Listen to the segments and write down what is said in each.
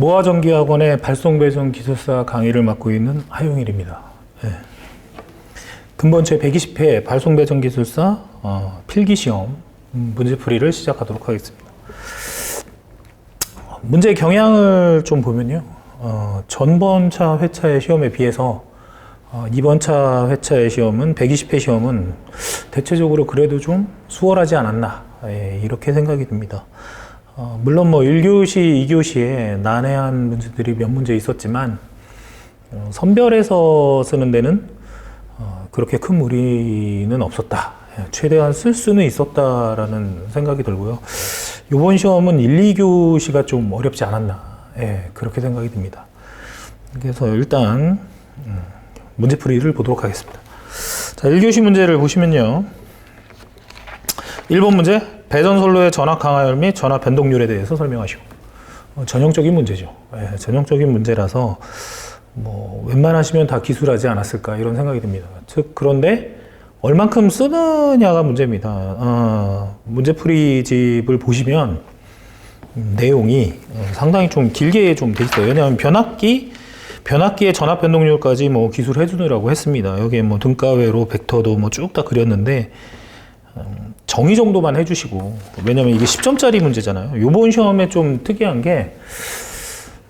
모아전기학원의 발송배전 기술사 강의를 맡고 있는 하용일입니다. 네. 근본 제120회 발송배전 기술사 필기시험 문제풀이를 시작하도록 하겠습니다. 문제 경향을 좀 보면요. 전번차 회차의 시험에 비해서 이번차 회차의 시험은 120회 시험은 대체적으로 그래도 좀 수월하지 않았나, 이렇게 생각이 듭니다. 물론 뭐 1교시, 2교시에 난해한 문제들이 몇 문제 있었지만 선별해서 쓰는 데는 그렇게 큰 무리는 없었다. 최대한 쓸 수는 있었다라는 생각이 들고요. 이번 시험은 1, 2교시가 좀 어렵지 않았나, 그렇게 생각이 듭니다. 그래서 일단 문제풀이를 보도록 하겠습니다. 자, 1교시 문제를 보시면요. 1번 문제, 배전선로의 전압 강하율 및 전압 변동률에 대해서 설명하시고, 전형적인 문제죠. 전형적인 문제라서 뭐 웬만하시면 다 기술하지 않았을까 이런 생각이 듭니다. 즉, 그런데 얼만큼 쓰느냐가 문제입니다. 문제풀이집을 보시면 내용이 상당히 좀 길게 좀 돼 있어요. 왜냐하면 변압기의 전압 변동률까지 뭐 기술해 주느라고 했습니다. 여기에 뭐 등가외로 벡터도 뭐 쭉 다 그렸는데 정의 정도만 해주시고, 왜냐면 이게 10점짜리 문제잖아요. 요번 시험에 좀 특이한 게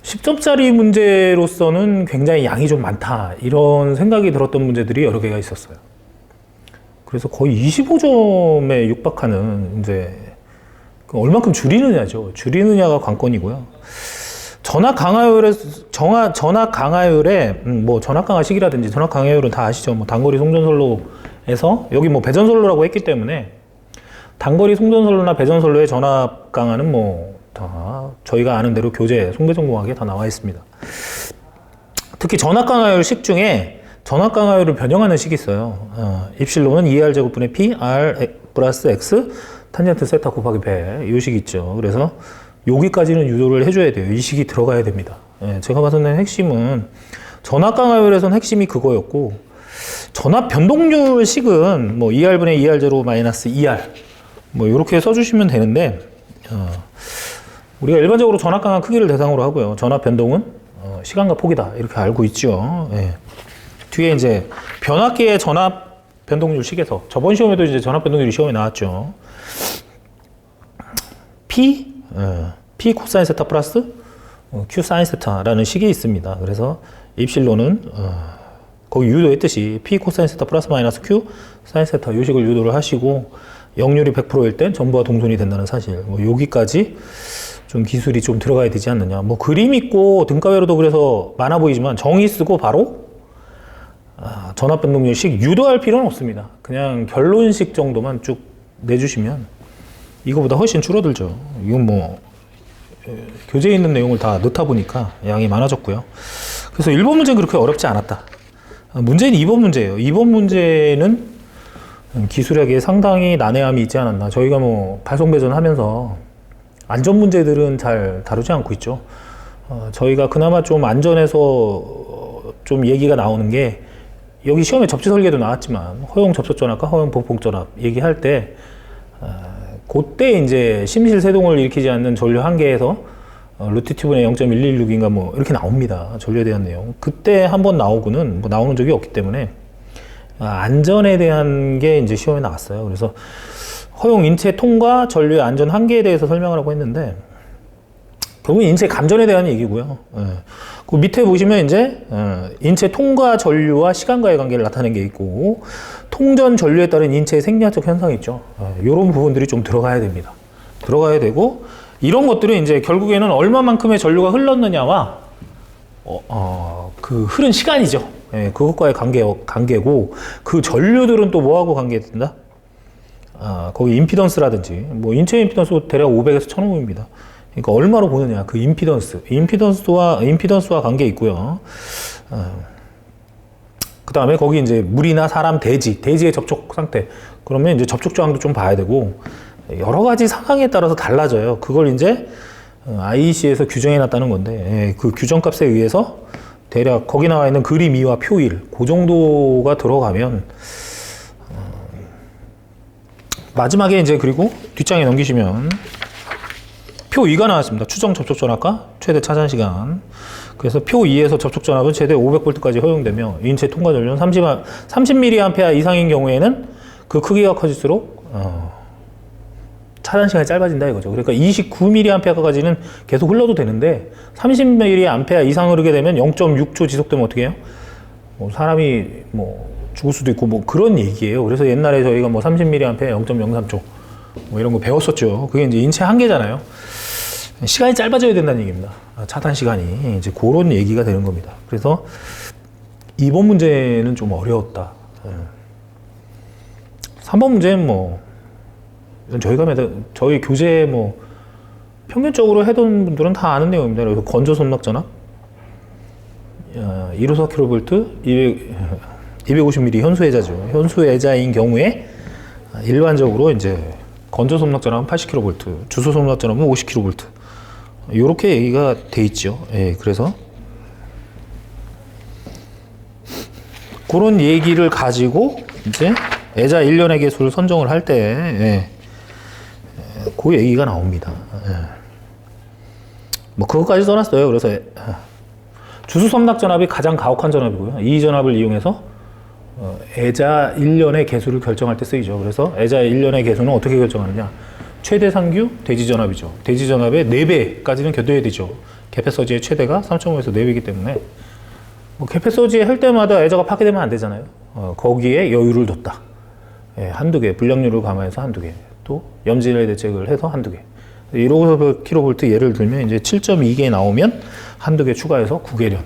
10점짜리 문제로서는 굉장히 양이 좀 많다, 이런 생각이 들었던 문제들이 여러 개가 있었어요. 그래서 거의 25점에 육박하는, 이제 얼만큼 줄이느냐죠. 줄이느냐가 관건이고요. 전압 강하율에 뭐 전압 강하식이라든지 전압 강하율은 다 아시죠. 뭐 단거리 송전선로에서 여기 뭐 배전선로라고 했기 때문에 단거리 송전선로나 배전선로의 전압 강하는 뭐 다 저희가 아는 대로 교재 송배전공학에 다 나와 있습니다. 특히 전압 강하율 식 중에 전압 강하율을 변형하는 식이 있어요. 입실로는 2R제곱분의 P, R 플러스 X 탄젠트 세타 곱하기 배, 이 식이 있죠. 그래서 여기까지는 유도를 해줘야 돼요. 이 식이 들어가야 됩니다. 제가 봐서는 핵심은 전압 강하율에선 핵심이 그거였고, 전압 변동률 식은 뭐 2R분의 2R0 마이너스 2R 뭐 이렇게 써주시면 되는데, 우리가 일반적으로 전압 강한 크기를 대상으로 하고요. 전압 변동은 시간과 폭이다, 이렇게 알고 있죠. 뒤에 이제 변압기의 전압 변동률 식에서 저번 시험에도 이제 전압 변동률이 시험에 나왔죠. P 코사인 세타 플러스 Q 사인 세타라는 식이 있습니다. 그래서 입실로는 거기 유도했듯이 P 코사인 세타 플러스 마이너스 Q 사인 세타, 이 식을 유도를 하시고, 역률이 100%일 땐 전부와 동선이 된다는 사실, 뭐 여기까지 좀 기술이 좀 들어가야 되지 않느냐. 뭐 그림 있고 등가외로도 그래서 많아 보이지만 정의 쓰고 바로 전압 변동률식 유도할 필요는 없습니다. 그냥 결론식 정도만 쭉 내주시면 이거보다 훨씬 줄어들죠. 이건 뭐 교재에 있는 내용을 다 넣다 보니까 양이 많아졌고요. 그래서 1번 문제는 그렇게 어렵지 않았다. 문제는 2번 문제예요. 2번 문제는 기술학에 상당히 난해함이 있지 않았나. 저희가 뭐 발송배전 하면서 안전 문제들은 잘 다루지 않고 있죠. 저희가 그나마 좀 안전에서 좀 얘기가 나오는 게, 여기 시험에 접지 설계도 나왔지만 허용 접속전압과 허용 보폭전압 얘기할 때 그때 이제 심실세동을 일으키지 않는 전류 한계에서 루티튜브의 0.116인가 뭐 이렇게 나옵니다. 전류에 대한 내용. 그때 한번 나오고는 뭐 나오는 적이 없기 때문에 안전에 대한 게 이제 시험에 나왔어요. 그래서 허용 인체 통과 전류의 안전 한계에 대해서 설명을 하고 했는데, 결국은 인체 감전에 대한 얘기고요. 그 밑에 보시면 이제 인체 통과 전류와 시간과의 관계를 나타낸 게 있고, 통전 전류에 따른 인체의 생리학적 현상이 있죠. 이런 부분들이 좀 들어가야 됩니다. 들어가야 되고, 이런 것들은 이제 결국에는 얼마만큼의 전류가 흘렀느냐와 그 흐른 시간이죠. 그것과의 관계고, 그 전류들은 또 뭐하고 관계된다? 거기 임피던스라든지, 뭐 인체 임피던스 대략 500에서 1500입니다. 그러니까 얼마로 보느냐, 그 임피던스와 관계 있고요. 그 다음에 거기 이제 물이나 사람, 대지의 접촉 상태, 그러면 이제 접촉 저항도 좀 봐야 되고, 여러 가지 상황에 따라서 달라져요. 그걸 이제 IEC에서 규정해 놨다는 건데, 그 규정값에 의해서 대략 거기 나와 있는 그림 2와 표 1, 그 정도가 들어가면, 마지막에 이제 그리고 뒷장에 넘기시면 표 2가 나왔습니다. 추정 접촉 전압과 최대 차단 시간. 그래서 표 2에서 접촉 전압은 최대 500V까지 허용되며 인체 통과 전류는 30mA 이상인 경우에는 그 크기가 커질수록 차단 시간이 짧아진다 이거죠. 그러니까 29mA까지는 계속 흘러도 되는데 30mA 이상 흐르게 되면 0.6초 지속되면 어떻게 해요? 뭐 사람이 뭐 죽을 수도 있고 뭐 그런 얘기예요. 그래서 옛날에 저희가 뭐 30mA 0.03초 뭐 이런 거 배웠었죠. 그게 이제 인체 한계잖아요. 시간이 짧아져야 된다는 얘기입니다. 차단 시간이 이제 그런 얘기가 되는 겁니다. 그래서 이번 문제는 좀 어려웠다. 3번 문제는 뭐 저희 교재 뭐 평균적으로 해둔 분들은 다 아는 내용입니다. 그래서 건조 손막 전압 154kV 250ml 현수애자죠. 현수애자인 경우에 일반적으로 이제 건조 손막 전압은 80kV, 주소 손막 전압은 50kV. 이렇게 얘기가 돼 있죠. 예, 그래서 그런 얘기를 가지고 이제 애자 1년의 개수를 선정을 할 때, 그 얘기가 나옵니다. 예. 뭐 그것까지 써놨어요. 그래서 주수 섬락 전압이 가장 가혹한 전압이고요. 이 전압을 이용해서 애자 1년의 개수를 결정할 때 쓰이죠. 그래서 애자 1년의 개수는 어떻게 결정하느냐? 최대 상규 대지 전압이죠. 대지 전압의 4배까지는 견뎌야 되죠. 개폐서지의 최대가 3.5에서 4배이기 때문에 뭐 개폐서지에 할 때마다 애자가 파괴되면 안 되잖아요. 거기에 여유를 뒀다. 예, 한두 개, 불량률을 감안해서 한두 개, 또 염진의 대책을 해서 한두 개. 1kV 예를 들면 이제 7.2개 나오면 한두 개 추가해서 9개련,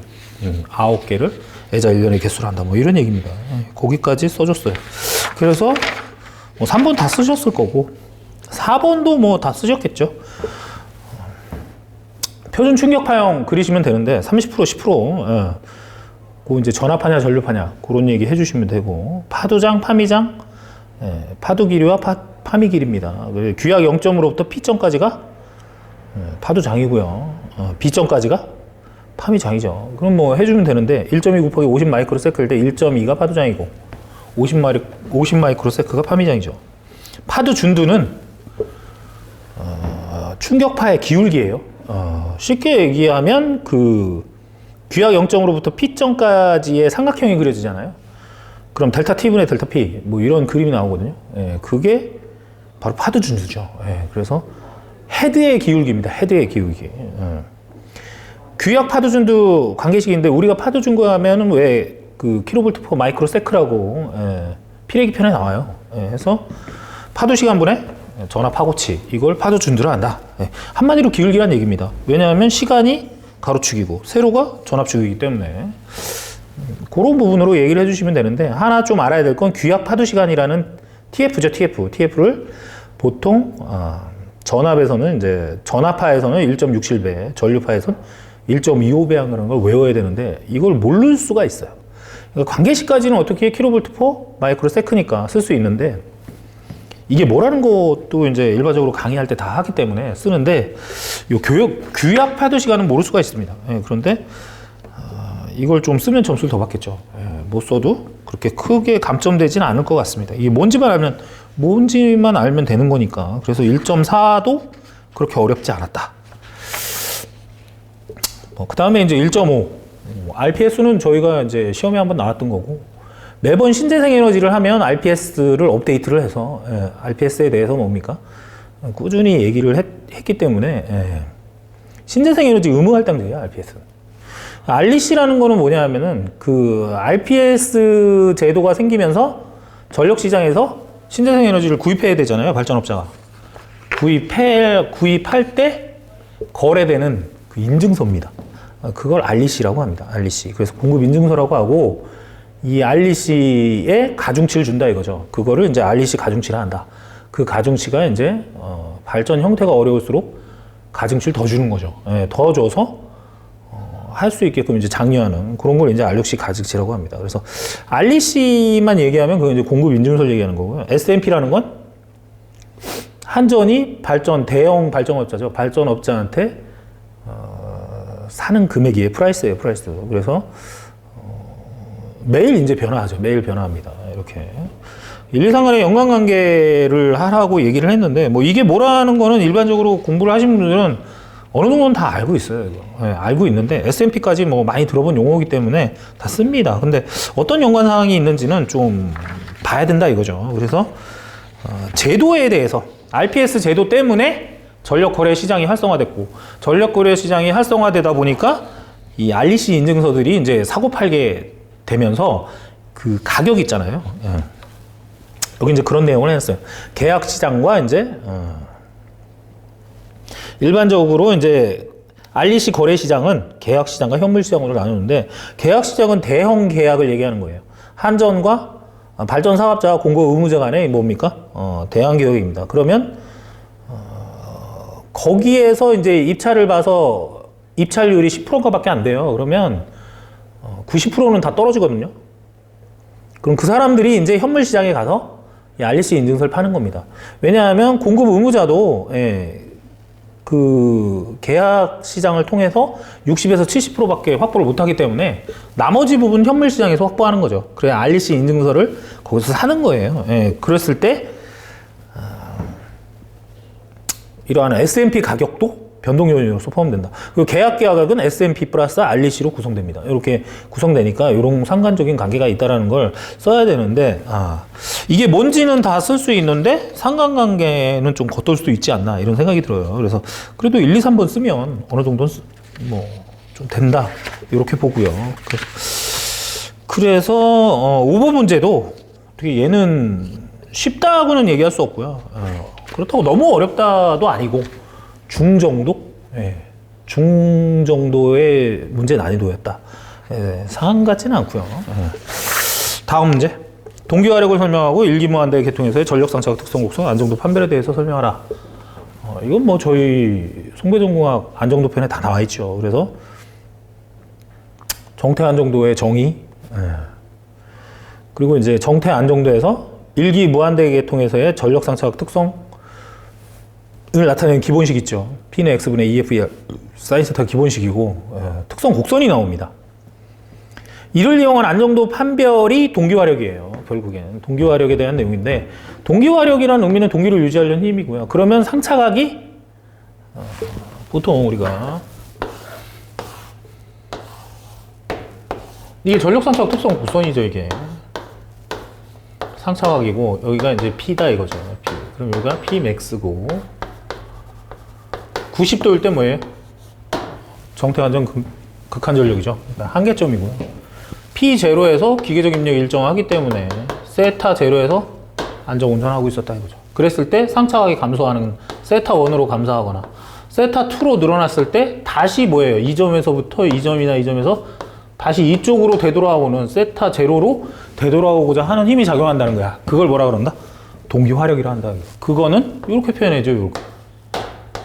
9개를 애자 1년의 개수를 한다. 뭐 이런 얘기입니다. 거기까지 써줬어요. 그래서 뭐 3번 다 쓰셨을 거고 4번도 뭐 다 쓰셨겠죠. 표준 충격파형 그리시면 되는데 30% 10% 그 이제 전압파냐 전류파냐 그런 얘기 해주시면 되고 파도장 파미장 파도 길이와 파미 길이입니다. 규약 0점으로부터 P점까지가 파도장이고요. B점까지가 파미장이죠. 그럼 뭐 해주면 되는데 1.2 곱하기 50 마이크로세클 때 1.2가 파도장이고 50 마이크로세클가 파미장이죠. 파도 준두는 충격파의 기울기예요. 쉽게 얘기하면 그 규약 0점으로부터 P점까지의 삼각형이 그려지잖아요. 그럼 델타 T분의 델타 P 뭐 이런 그림이 나오거든요. 그게 바로 파도 준두죠. 그래서 헤드의 기울기입니다. 헤드의 기울기. 규약 파도 준두 관계식인데 우리가 파도 준두 하면은 왜 그 킬로볼트 퍼 마이크로세클하고 피레기 편에 나와요. 해서 파도 시간분의 전압 파고치 이걸 파도 준두를 한다. 한마디로 기울기란 얘기입니다. 왜냐하면 시간이 가로축이고 세로가 전압축이기 때문에 그런 부분으로 얘기를 해주시면 되는데 하나 좀 알아야 될 건 규약 파도 시간이라는 TF죠. TF를 보통 전압에서는 이제 전압파에서는 1.67배, 전류파에서는 1.25배 하는 걸 외워야 되는데 이걸 모를 수가 있어요. 그러니까 관계식까지는 어떻게 킬로볼트 퍼 마이크로세크니까 쓸 수 있는데 이게 뭐라는 것도 이제 일반적으로 강의할 때 다 하기 때문에 쓰는데 요 규약 파도 시간은 모를 수가 있습니다. 그런데 이걸 좀 쓰면 점수를 더 받겠죠. 못 써도 그렇게 크게 감점되지는 않을 것 같습니다. 이게 뭔지만 알면 되는 거니까. 그래서 1.4도 그렇게 어렵지 않았다. 그 다음에 이제 1.5 RPS는 저희가 이제 시험에 한번 나왔던 거고 매번 신재생 에너지를 하면 RPS를 업데이트를 해서 RPS에 대해서 뭡니까? 꾸준히 얘기를 했기 때문에 신재생 에너지 의무 할당제예요. RPS는. REC라는 거는 뭐냐면은 그 RPS 제도가 생기면서 전력 시장에서 신재생 에너지를 구입해야 되잖아요. 발전업자가 구입할 때 거래되는 그 인증서입니다. 그걸 REC라고 합니다. REC. 그래서 공급 인증서라고 하고 이 REC에 가중치를 준다 이거죠. 그거를 이제 REC 가중치를 한다. 그 가중치가 이제 발전 형태가 어려울수록 가중치를 더 주는 거죠. 더 줘서 할 수 있게끔 이제 장려하는 그런 걸 이제 REC 가중치라고 합니다. 그래서 REC만 얘기하면 그건 이제 공급 인증서를 얘기하는 거고요. SMP라는 건 한전이 대형 발전업자죠. 발전업자한테 사는 금액이에요. 프라이스예요. 프라이스. 그래서 매일 이제 변화하죠. 매일 변화합니다. 이렇게 1, 2, 3간의 연관관계를 하라고 얘기를 했는데, 뭐 이게 뭐라는 거는 일반적으로 공부를 하신 분들은 어느 정도는 다 알고 있어요. 네, 알고 있는데 S&P까지 뭐 많이 들어본 용어이기 때문에 다 씁니다. 근데 어떤 연관사항이 있는지는 좀 봐야 된다 이거죠. 그래서 제도에 대해서 RPS 제도 때문에 전력거래 시장이 활성화됐고, 전력거래 시장이 활성화되다 보니까 이 REC 인증서들이 이제 사고 팔게 되면서 그 가격 있잖아요. 예. 여기 이제 그런 내용을 했어요. 계약 시장과 이제 일반적으로 이제 REC 거래 시장은 계약 시장과 현물 시장으로 나누는데, 계약 시장은 대형 계약을 얘기하는 거예요. 한전과 발전 사업자와 공급 의무자 간의 뭡니까? 대항 계약입니다. 그러면 거기에서 이제 입찰을 봐서 입찰률이 10%가밖에 안 돼요. 그러면 90%는 다 떨어지거든요. 그럼 그 사람들이 이제 현물 시장에 가서 이 REC 인증서를 파는 겁니다. 왜냐하면 공급 의무자도 그 계약 시장을 통해서 60에서 70%밖에 확보를 못하기 때문에 나머지 부분 현물 시장에서 확보하는 거죠. 그래야 REC 인증서를 거기서 사는 거예요. 그랬을 때 이러한 S&P 가격도 변동 요인으로서 포함된다. 그리고 계약 가격은 S&P 플러스 REC로 구성됩니다. 이렇게 구성되니까 이런 상관적인 관계가 있다라는 걸 써야 되는데, 이게 뭔지는 다 쓸 수 있는데 상관관계는 좀 겉돌 수도 있지 않나 이런 생각이 들어요. 그래서 그래도 1, 2, 3번 쓰면 어느 정도는 뭐 좀 된다 이렇게 보고요. 그래서 5번 문제도 어떻게 얘는 쉽다고는 얘기할 수 없고요. 그렇다고 너무 어렵다도 아니고 중정도? 중정도의 문제 난이도였다. 상한 같지는 않고요. 다음 문제. 동기화력을 설명하고 일기무한대 계통에서의 전력상차각 특성 곡선 안정도 판별에 대해서 설명하라. 이건 뭐 저희 송배전공학 안정도 편에 다 나와 있죠. 그래서 정태 안정도의 정의, 그리고 이제 정태 안정도에서 일기무한대 계통에서의 전력상차각 특성 을 나타내는 기본식 있죠. P는 X분의 EFR 사인 세타 기본식이고, 특성 곡선이 나옵니다. 이를 이용한 안정도 판별이 동기화력이에요. 결국엔 동기화력에 대한 내용인데, 동기화력이라는 의미는 동기를 유지하려는 힘이고요. 그러면 상차각이 보통 우리가 이게 전력상차각 특성 곡선이죠. 이게 상차각이고 여기가 이제 P다 이거죠. P. 그럼 여기가 Pmax고 90도일 때 뭐예요? 정태 안정 극한 전력이죠. 한계점이고요. P0에서 기계적 입력 일정하기 때문에 세타 0에서 안정 운전하고 있었다 이거죠. 그랬을 때 상차각이 감소하는 세타 1으로 감소하거나 세타 2로 늘어났을 때 다시 뭐예요? 이 점에서부터 이 점이나 이 점에서 다시 이쪽으로 되돌아오는 세타 0로 되돌아오고자 하는 힘이 작용한다는 거야. 그걸 뭐라 그런다? 동기화력이라 한다. 그거는 이렇게 표현해줘. 이렇게.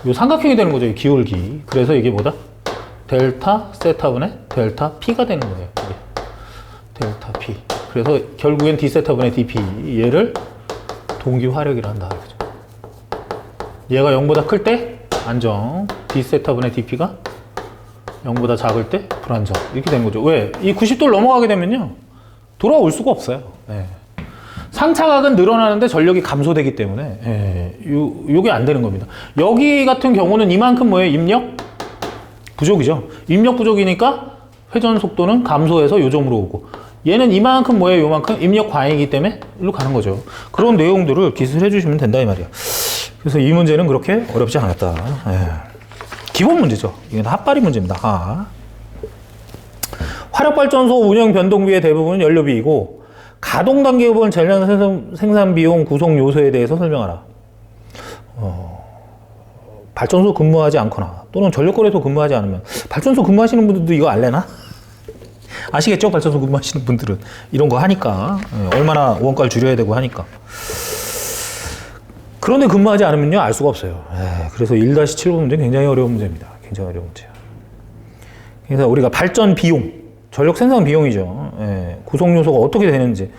요 삼각형이 되는 거죠. 이 기울기. 그래서 이게 뭐다? 델타 세타분의 델타 P가 되는 거예요. 이게. 델타 P. 그래서 결국엔 D 세타분의 DP. 얘를 동기화력이라 한다. 그죠? 얘가 0보다 클 때 안정. D 세타분의 DP가 0보다 작을 때 불안정. 이렇게 되는 거죠. 왜? 이 90도를 넘어가게 되면요. 돌아올 수가 없어요. 상차각은 늘어나는데 전력이 감소되기 때문에 요게 안 되는 겁니다. 여기 같은 경우는 이만큼 뭐예요? 입력 부족이죠. 입력 부족이니까 회전 속도는 감소해서 요 점으로 오고, 얘는 이만큼 뭐예요? 요만큼 입력 과잉이기 때문에 일로 가는 거죠. 그런 내용들을 기술해 주시면 된다 이 말이야. 그래서 이 문제는 그렇게 어렵지 않았다. 기본 문제죠. 이건 핫바리 문제입니다. 화력발전소 운영 변동비의 대부분은 연료비이고 가동 단계 부분 전량 생산 비용 구성 요소에 대해서 설명하라. 발전소 근무하지 않거나 또는 전력거래소 근무하지 않으면, 발전소 근무하시는 분들도 이거 알래나? 아시겠죠? 발전소 근무하시는 분들은 이런 거 하니까 얼마나 원가를 줄여야 되고 하니까. 그런데 근무하지 않으면요 알 수가 없어요. 그래서 1-7번 문제는 굉장히 어려운 문제입니다. 굉장히 어려운 문제예요. 그래서 우리가 발전 비용, 전력 생산 비용이죠. 구성 요소가 어떻게 되는지.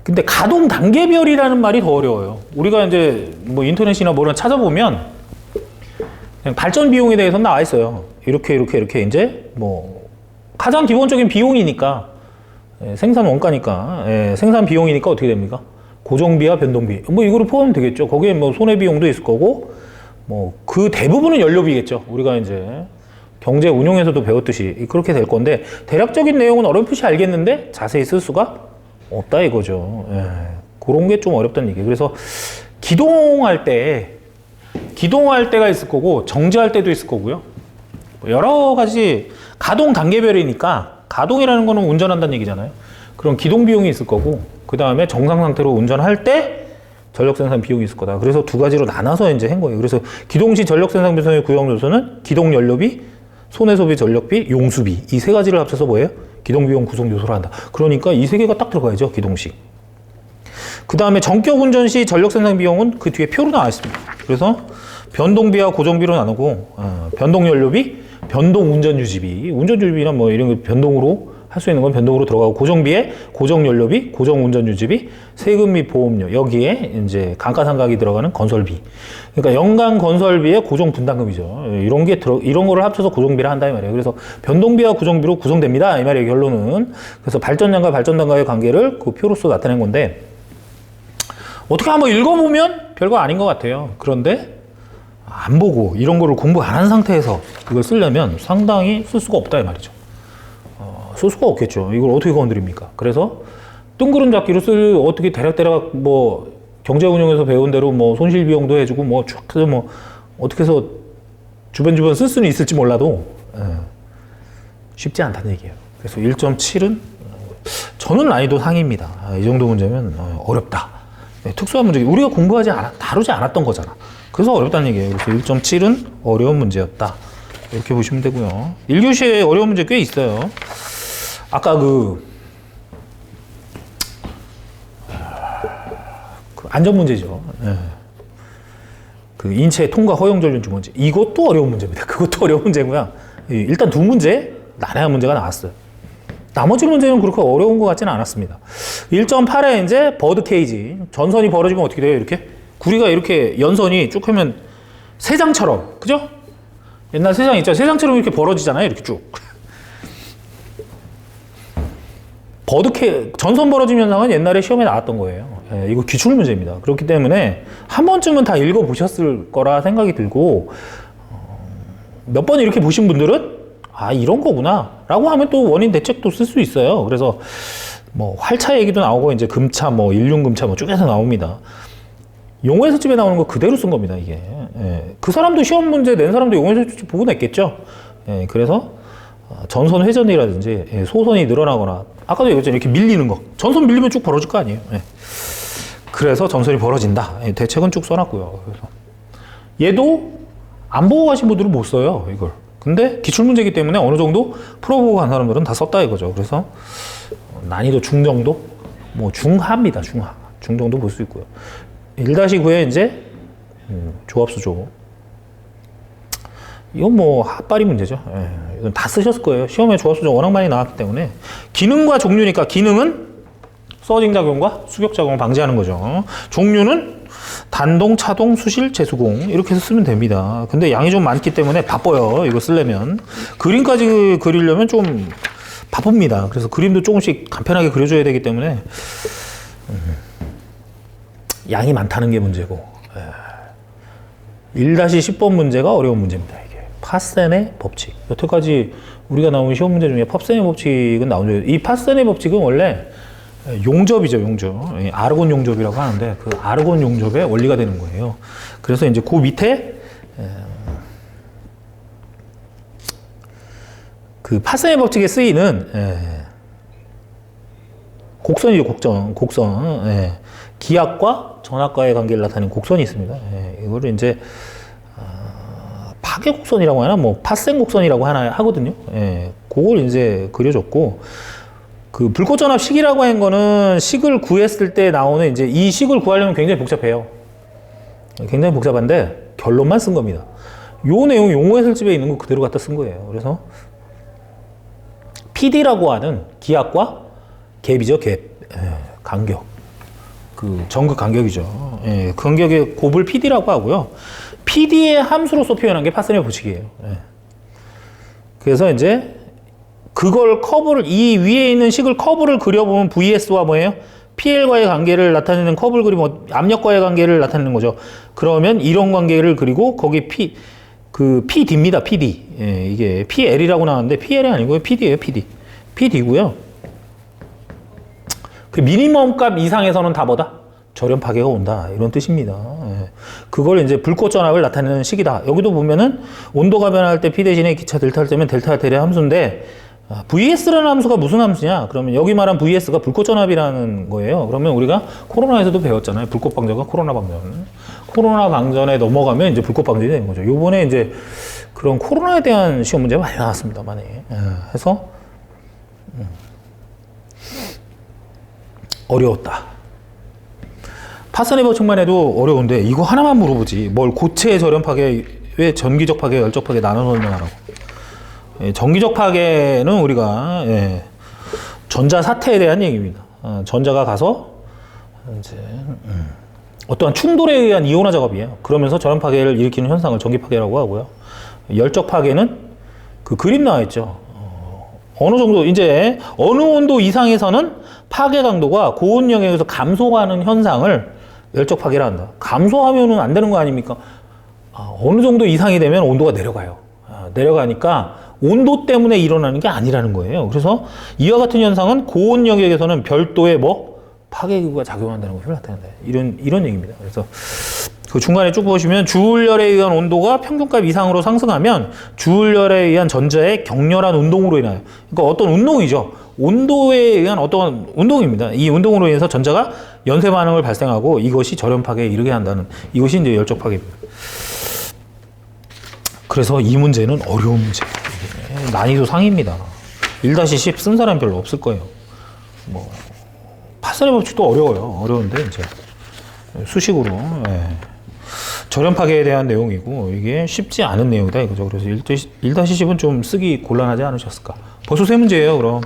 근데 가동 단계별이라는 말이 더 어려워요. 우리가 이제 뭐 인터넷이나 뭐나 찾아보면 그냥 발전 비용에 대해서는 나와 있어요. 이렇게 이제 뭐 가장 기본적인 비용이니까, 생산 원가니까, 생산 비용이니까 어떻게 됩니까? 고정비와 변동비. 뭐 이거를 포함하면 되겠죠. 거기에 뭐 손해비용도 있을 거고, 뭐 그 대부분은 연료비겠죠. 우리가 이제 경제 운용에서도 배웠듯이 그렇게 될 건데, 대략적인 내용은 어렴풋이 알겠는데 자세히 쓸 수가 없다 이거죠. 예. 그런 게 좀 어렵다는 얘기예요. 그래서 기동할 때가 있을 거고, 정지할 때도 있을 거고요. 여러 가지 가동 단계별이니까, 가동이라는 거는 운전한다는 얘기잖아요. 그럼 기동 비용이 있을 거고, 그 다음에 정상 상태로 운전할 때 전력 생산 비용이 있을 거다. 그래서 두 가지로 나눠서 이제 한 거예요. 그래서 기동 시 전력 생산 비용의 구성 요소는 기동 연료비, 손해 소비 전력비, 용수비, 이 세 가지를 합쳐서 뭐예요? 기동 비용 구성 요소로 한다. 그러니까 이 세 개가 딱 들어가야죠, 기동 시. 그 다음에 전격 운전 시 전력 생산 비용은 그 뒤에 표로 나와 있습니다. 그래서 변동비와 고정비로 나누고, 변동 연료비, 변동 운전 유지비, 운전 유지비나 뭐 이런 거 변동으로 할 수 있는 건 변동으로 들어가고, 고정비에 고정 연료비, 고정 운전 유지비, 세금 및 보험료, 여기에 이제 감가상각이 들어가는 건설비. 그러니까 연간 건설비의 고정 분담금이죠. 이런 거를 합쳐서 고정비를 한다 이 말이에요. 그래서 변동비와 고정비로 구성됩니다 이 말이에요, 결론은. 그래서 발전량과 발전단가의 관계를 그 표로서 나타낸 건데, 어떻게 한번 읽어보면 별거 아닌 것 같아요. 그런데 안 보고 이런 거를 공부 안 한 상태에서 이걸 쓰려면 상당히 쓸 수가 없다 이 말이죠. 쓸 수가 없겠죠. 이걸 어떻게 건드립니까? 그래서 뜬구름 잡기로 어떻게 대략 뭐 경제운용에서 배운 대로 뭐 손실 비용도 해주고 뭐 쭉 해서 뭐 어떻게 해서 주변 쓸 수는 있을지 몰라도 쉽지 않다는 얘기예요. 그래서 1.7은 저는 난이도 상입니다. 이 정도 문제면 어렵다. 특수한 문제, 우리가 다루지 않았던 거잖아. 그래서 어렵다는 얘기예요. 그래서 1.7은 어려운 문제였다. 이렇게 보시면 되고요. 1교시에 어려운 문제 꽤 있어요. 아까 그 안전 문제죠. 예. 그 인체 통과 허용 전륜주 문제. 이것도 어려운 문제입니다. 그것도 어려운 문제고요. 일단 두 문제 난해한 문제가 나왔어요. 나머지 문제는 그렇게 어려운 것 같지는 않았습니다. 1.8에 이제 버드 케이지. 전선이 벌어지면 어떻게 돼요? 이렇게 구리가 이렇게 연선이 쭉 하면 세장처럼, 그죠? 옛날 세장 있죠? 세장처럼 이렇게 벌어지잖아요. 이렇게 쭉. 전선 벌어짐 현상은 옛날에 시험에 나왔던 거예요. 예, 이거 기출 문제입니다. 그렇기 때문에 한 번쯤은 다 읽어보셨을 거라 생각이 들고, 몇 번 이렇게 보신 분들은 이런 거구나 라고 하면 또 원인 대책도 쓸 수 있어요. 그래서 뭐 활차 얘기도 나오고, 이제 금차, 뭐 일륜금차 뭐 쭉해서 나옵니다. 용어해설집에 나오는 거 그대로 쓴 겁니다, 이게. 예, 그 사람도 시험 문제 낸 사람도 용어해설집 보고 냈겠죠. 예, 그래서 전선 회전이라든지 소선이 늘어나거나, 아까도 얘기했잖아요. 이렇게 밀리는 거. 전선 밀리면 쭉 벌어질 거 아니에요. 예. 그래서 전선이 벌어진다. 예, 대책은 쭉 써놨고요. 그래서 얘도 안 보고 가신 분들은 못 써요, 이걸. 근데 기출문제이기 때문에 어느 정도 풀어보고 간 사람들은 다 썼다 이거죠. 그래서 난이도 중정도, 뭐 중하입니다, 중하. 중정도 볼 수 있고요. 1-9에 이제 조합수조. 이건 뭐 핫바리 문제죠. 예, 이건 다 쓰셨을 거예요. 시험에 조합수조 워낙 많이 나왔기 때문에. 기능과 종류니까, 기능은 서징 작용과 수격 작용을 방지하는 거죠. 종류는 단동, 차동, 수실, 제수공 이렇게 해서 쓰면 됩니다. 근데 양이 좀 많기 때문에 바빠요. 이거 쓰려면. 그림까지 그리려면 좀 바쁩니다. 그래서 그림도 조금씩 간편하게 그려줘야 되기 때문에 양이 많다는 게 문제고, 1-10번 문제가 어려운 문제입니다. 이게 파센의 법칙. 여태까지 우리가 나온 시험 문제 중에 파센의 법칙은 나오죠. 이 파센의 법칙은 원래 용접이죠, 용접. 아르곤 용접이라고 하는데, 그 아르곤 용접의 원리가 되는 거예요. 그래서 이제 그 밑에 그 파센의 법칙에 쓰이는 곡선이죠, 곡선. 기압과 전압과의 관계를 나타내는 곡선이 있습니다. 이거를 이제 파괴 곡선이라고 하나, 뭐 파센 곡선이라고 하나 하거든요. 그걸 이제 그려줬고, 그 불꽃 전압 식이라고 한 거는 식을 구했을 때 나오는, 이제 이 식을 구하려면 굉장히 복잡해요. 굉장히 복잡한데 결론만 쓴 겁니다. 요 내용 용어해설집에 있는 거 그대로 갖다 쓴 거예요. 그래서 PD라고 하는 기압과 갭이죠, 갭. 간격. 그 전극 간격이죠. 간격의 곱을 PD라고 하고요. PD의 함수로서 표현한 게 파센의 법칙이에요. 그래서 이제 그걸 이 위에 있는 식을 커브를 그려보면 VS와 뭐예요? PL과의 관계를 나타내는 커브를 그리면 압력과의 관계를 나타내는 거죠. 그러면 이런 관계를 그리고 거기 PD입니다. PD. 예, 이게 PL이라고 나왔는데 PL이 아니고요. PD예요. PD. PD고요. 그 미니멈 값 이상에서는 다 뭐다? 저렴 파괴가 온다. 이런 뜻입니다. 예. 그걸 이제 불꽃 전압을 나타내는 식이다. 여기도 보면은 온도가 변할 때 P 대신에 기차 델타를 떼면 델타 대략 함수인데 VS라는 함수가 무슨 함수냐? 그러면 여기 말한 VS가 불꽃 전압이라는 거예요. 그러면 우리가 코로나에서도 배웠잖아요. 불꽃 방전과 코로나 방전. 코로나 방전에 넘어가면 이제 불꽃 방전이 되는 거죠. 요번에 이제 그런 코로나에 대한 시험 문제가 많이 나왔습니다. 많이. 해서 어려웠다. 파선의 법칙만 해도 어려운데 이거 하나만 물어보지. 뭘 고체 저렴 파괴, 왜 전기적 파괴, 열적 파괴 나눠 설명하라고. 예, 전기적 파괴는 우리가 전자 사태에 대한 얘기입니다. 전자가 가서 이제 어떠한 충돌에 의한 이온화 작업이에요. 그러면서 저렴 파괴를 일으키는 현상을 전기 파괴라고 하고요. 열적 파괴는 그 그림 나와 있죠. 어느 정도 이제 어느 온도 이상에서는 파괴 강도가 고온 영역에서 감소하는 현상을 열적 파괴라 한다. 감소하면은 안 되는 거 아닙니까? 어느 정도 이상이 되면 온도가 내려가요. 내려가니까 온도 때문에 일어나는 게 아니라는 거예요. 그래서 이와 같은 현상은 고온 영역에서는 별도의 파괴기구가 작용한다는 것을 나타낸다. 이런 얘기입니다. 그래서 그 중간에 쭉 보시면 주울열에 의한 온도가 평균값 이상으로 상승하면 주울열에 의한 전자의 격렬한 운동으로 인하여, 그러니까 어떤 운동이죠. 온도에 의한 어떤 운동입니다. 이 운동으로 인해서 전자가 연쇄 반응을 발생하고 이것이 저렴 파괴에 이르게 한다는, 이것이 이제 열적 파괴입니다. 그래서 이 문제는 어려운 문제예요. 난이도 상입니다. 1-10 쓴 사람 별로 없을 거예요. 파선의 법칙도 어려워요. 어려운데 이제 수식으로 저렴 파괴에 대한 내용이고 이게 쉽지 않은 내용이다 이거죠. 그래서 1-10은 좀 쓰기 곤란하지 않으셨을까? 벌써 세 문제예요. 그럼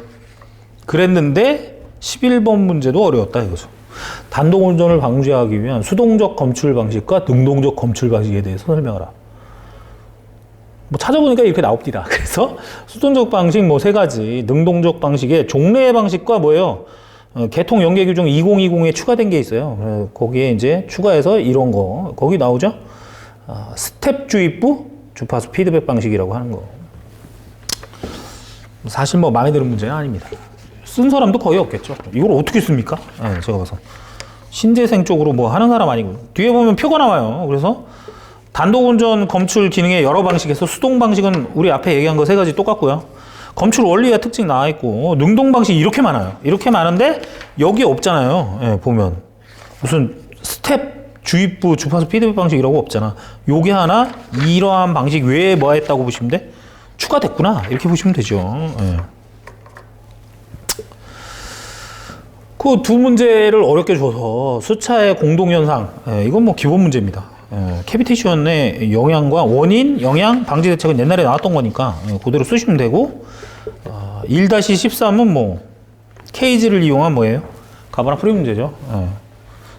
그랬는데 11번 문제도 어려웠다 이거죠. 단독 운전을 방지하기 위한 수동적 검출 방식과 능동적 검출 방식에 대해서 설명하라. 찾아보니까 이렇게 나옵니다. 그래서 수동적 방식 세 가지, 능동적 방식의 종래 방식과 뭐예요? 개통 연계 규정 2020에 추가된 게 있어요. 거기에 이제 추가해서 이런 거 거기 나오죠. 스텝 주입부 주파수 피드백 방식이라고 하는 거. 사실 마음에 드는 문제는 아닙니다. 쓴 사람도 거의 없겠죠. 이걸 어떻게 씁니까? 제가 봐서 신재생 쪽으로 하는 사람 아니고 뒤에 보면 표가 나와요. 그래서 단독운전 검출 기능의 여러 방식에서 수동 방식은 우리 앞에 얘기한 거 세 가지 똑같고요. 검출 원리와 특징 나와 있고 능동 방식 이렇게 많아요. 이렇게 많은데 여기 없잖아요. 보면 무슨 스텝 주입부 주파수 피드백 방식이라고 없잖아. 요게 하나 이러한 방식 외에 뭐 했다고 보시면 돼? 추가됐구나 이렇게 보시면 되죠. 그 두 문제를 어렵게 줘서 수차의 공동현상, 이건 기본 문제입니다. 캐비테이션의 영향과 원인, 영향, 방지 대책은 옛날에 나왔던 거니까 그대로 쓰시면 되고 1-13은 케이지를 이용한 뭐예요? 가바나 프리 문제죠.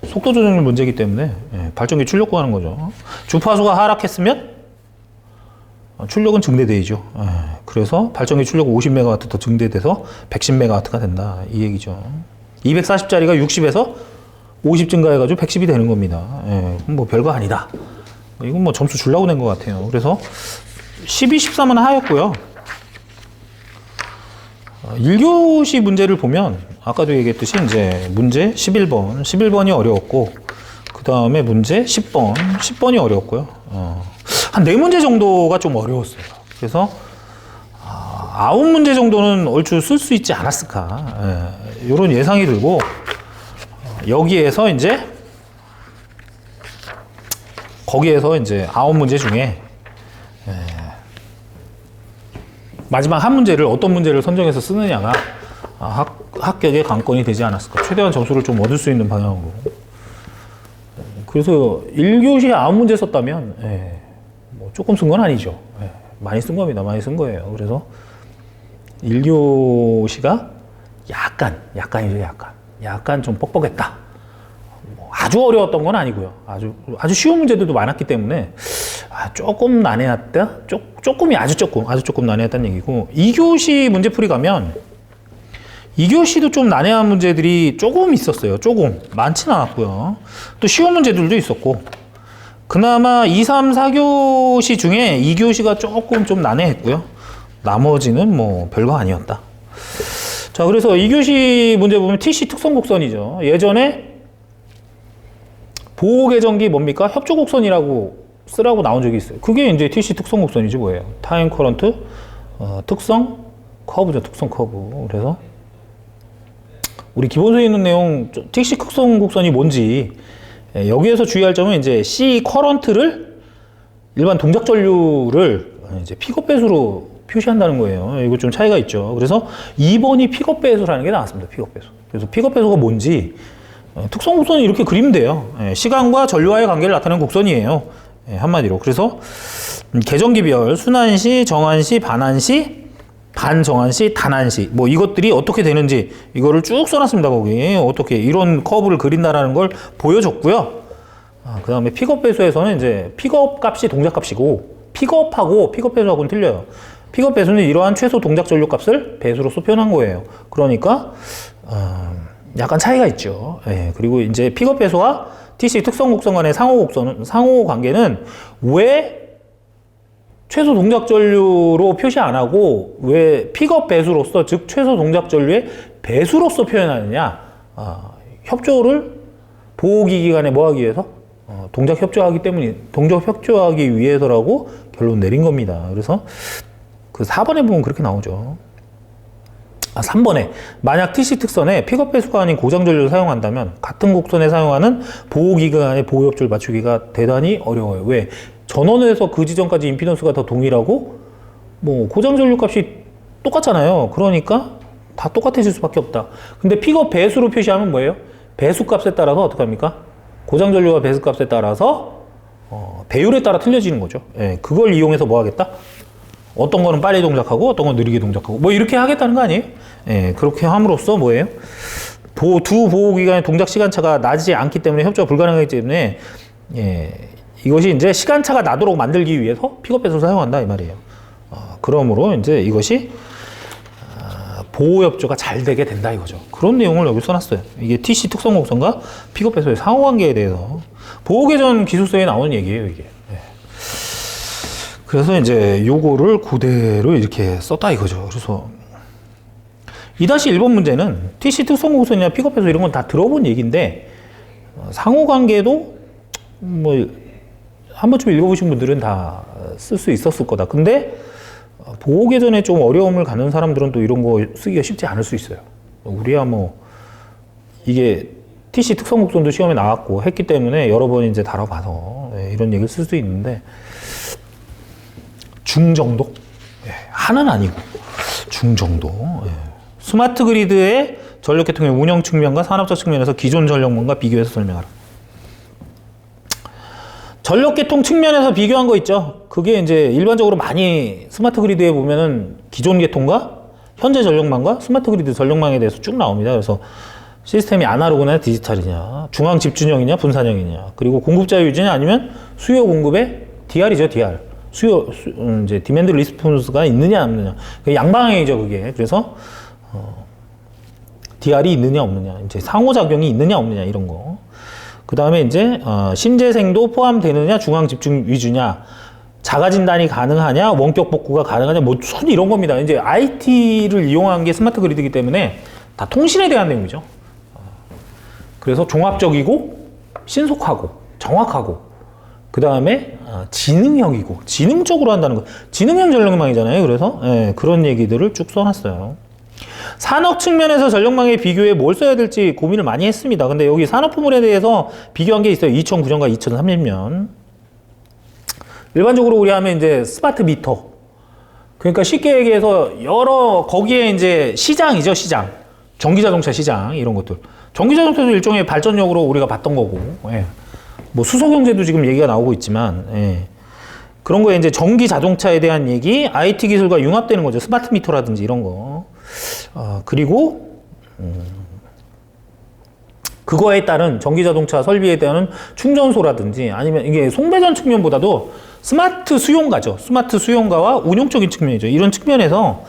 속도 조절 문제이기 때문에 발전기 출력 구하는 거죠. 주파수가 하락했으면 출력은 증대되죠. 그래서 발전기 출력 50MW 더 증대돼서 110MW가 된다 이 얘기죠. 240짜리가 60에서 50 증가해가지고 110이 되는 겁니다. 별거 아니다. 이건 점수 주려고 낸 것 같아요. 그래서 12, 13은 하였고요. 1교시 문제를 보면 아까도 얘기했듯이 이제 문제 11번이 어려웠고 그 다음에 문제 10번이 어려웠고요. 한 4문제 정도가 좀 어려웠어요. 그래서 9문제 정도는 얼추 쓸 수 있지 않았을까 이런 예상이 들고 거기에서 이제 9문제 중에 마지막 한 문제를 어떤 문제를 선정해서 쓰느냐가 합격의 관건이 되지 않았을까. 최대한 점수를 좀 얻을 수 있는 방향으로. 그래서 1교시에 9문제 썼다면 조금 쓴 건 아니죠. 많이 쓴 겁니다. 많이 쓴 거예요. 그래서 1교시가 약간이죠. 약간 좀 뻑뻑했다. 아주 어려웠던 건 아니고요. 아주 쉬운 문제들도 많았기 때문에 조금 난해했다. 조금이 아주 조금 난해했다는 얘기고 2교시 문제풀이 가면 2교시도 좀 난해한 문제들이 조금 있었어요. 조금. 많지는 않았고요. 또 쉬운 문제들도 있었고. 그나마 2, 3, 4교시 중에 2교시가 조금 좀 난해했고요. 나머지는 뭐 별거 아니었다. 자, 그래서 2교시 문제 보면 TC 특성곡선이죠. 예전에 보호계정기 뭡니까? 협조곡선이라고 쓰라고 나온 적이 있어요. 그게 이제 TC 특성곡선이지 뭐예요. 타임 커런트 특성 커브죠. 특성 커브. 그래서 우리 기본서에 있는 내용 TC 특성곡선이 뭔지 여기에서 주의할 점은 이제 C 커런트를 일반 동작 전류를 이제 픽업 배수로 표시한다는 거예요. 이거 좀 차이가 있죠. 그래서 2번이 픽업 배수라는 게 나왔습니다. 픽업 배수. 그래서 픽업 배수가 뭔지 특성 곡선이 이렇게 그리면 돼요. 시간과 전류와의 관계를 나타내는 곡선이에요. 한마디로. 그래서 계정기별, 순환시, 정환시, 반환시, 반정환시, 단환시 뭐 이것들이 어떻게 되는지 이거를 쭉 써놨습니다. 거기 어떻게 이런 커브를 그린다라는 걸 보여줬고요. 그 다음에 픽업 배수에서는 이제 픽업 값이 동작 값이고 픽업하고 픽업 배수하고는 틀려요. 픽업 배수는 이러한 최소 동작 전류 값을 배수로서 표현한 거예요. 그러니까 약간 차이가 있죠. 그리고 이제 픽업 배수와 TC 특성 곡선 간의 상호 관계는 왜 최소 동작 전류로 표시 안 하고 왜 픽업 배수로서 즉 최소 동작 전류의 배수로서 표현하느냐? 협조를 보호기기 간에 뭐 하기 위해서? 동작 협조하기 위해서라고 결론 내린 겁니다. 그래서 그 4번에 보면 그렇게 나오죠. 3번에 만약 TC 특선에 픽업 배수가 아닌 고장 전류를 사용한다면 같은 곡선에 사용하는 보호기기 간의 보호협조를 맞추기가 대단히 어려워요. 왜? 전원에서 그 지점까지 임피던스가 다 동일하고 뭐 고장 전류 값이 똑같잖아요. 그러니까 다 똑같아질 수밖에 없다. 근데 픽업 배수로 표시하면 뭐예요? 배수 값에 따라서 어떻게 합니까? 고장 전류와 배수 값에 따라서 배율에 따라 틀려지는 거죠. 그걸 이용해서 뭐 하겠다? 어떤 거는 빨리 동작하고 어떤 건 느리게 동작하고 뭐 이렇게 하겠다는 거 아니에요? 그렇게 함으로써 뭐예요? 두 보호기관의 동작 시간차가 나지 않기 때문에 협조가 불가능하기 때문에 이것이 이제 시간차가 나도록 만들기 위해서 픽업 배수를 사용한다 이 말이에요. 그러므로 이제 이것이 보호 협조가 잘 되게 된다 이거죠. 그런 내용을 여기 써놨어요. 이게 TC 특성 곡선과 픽업 배수의 상호관계에 대해서 보호계전 기술서에 나오는 얘기예요 이게. 그래서 이제 요거를 그대로 이렇게 썼다 이거죠. 그래서 2-1번 문제는 TC 특성 곡선이나 픽업 배수 이런 건 다 들어본 얘기인데 상호관계도 뭐 한 번쯤 읽어보신 분들은 다 쓸 수 있었을 거다. 근데 보호계전에 좀 어려움을 갖는 사람들은 또 이런 거 쓰기가 쉽지 않을 수 있어요. 우리야 뭐 이게 TC 특성 곡선도 시험에 나왔고 했기 때문에 여러 번 이제 다뤄봐서 이런 얘기를 쓸 수 있는데 중정도? 하는 아니고 중정도. 스마트 그리드의 전력 계통의 운영 측면과 산업적 측면에서 기존 전력망과 비교해서 설명하라. 전력계통 측면에서 비교한 거 있죠. 그게 이제 일반적으로 많이 스마트 그리드에 보면은 기존 계통과 현재 전력망과 스마트 그리드 전력망에 대해서 쭉 나옵니다. 그래서 시스템이 아날로그냐 디지털이냐, 중앙 집준형이냐 분산형이냐, 그리고 공급자 유지냐 아니면 수요 공급의 DR이죠, DR. 이제 디맨드 리스폰스가 있느냐 없느냐. 양방향이죠, 그게. 그래서 DR이 있느냐 없느냐, 이제 상호작용이 있느냐 없느냐 이런 거. 그 다음에 이제 신재생도 포함되느냐 중앙 집중 위주냐 자가 진단이 가능하냐 원격 복구가 가능하냐 뭐 순 이런 겁니다. 이제 IT를 이용한 게 스마트 그리드이기 때문에 다 통신에 대한 내용이죠. 그래서 종합적이고 신속하고 정확하고 그 다음에 지능형이고 지능적으로 한다는 거. 지능형 전력망이잖아요. 그래서 그런 얘기들을 쭉 써놨어요. 산업 측면에서 전력망에 비교해 뭘 써야 될지 고민을 많이 했습니다. 근데 여기 산업 부문에 대해서 비교한 게 있어요. 2009년과 2030년. 일반적으로 우리 하면 이제 스마트 미터. 그러니까 쉽게 얘기해서 거기에 이제 시장이죠, 시장. 전기자동차 시장, 이런 것들. 전기자동차도 일종의 발전력으로 우리가 봤던 거고, 뭐 수소경제도 지금 얘기가 나오고 있지만, 그런 거에 이제 전기자동차에 대한 얘기, IT 기술과 융합되는 거죠. 스마트 미터라든지 이런 거. 그리고 그거에 따른 전기자동차 설비에 대한 충전소라든지 아니면 이게 송배전 측면보다도 스마트 수용가죠. 스마트 수용가와 운용적인 측면이죠. 이런 측면에서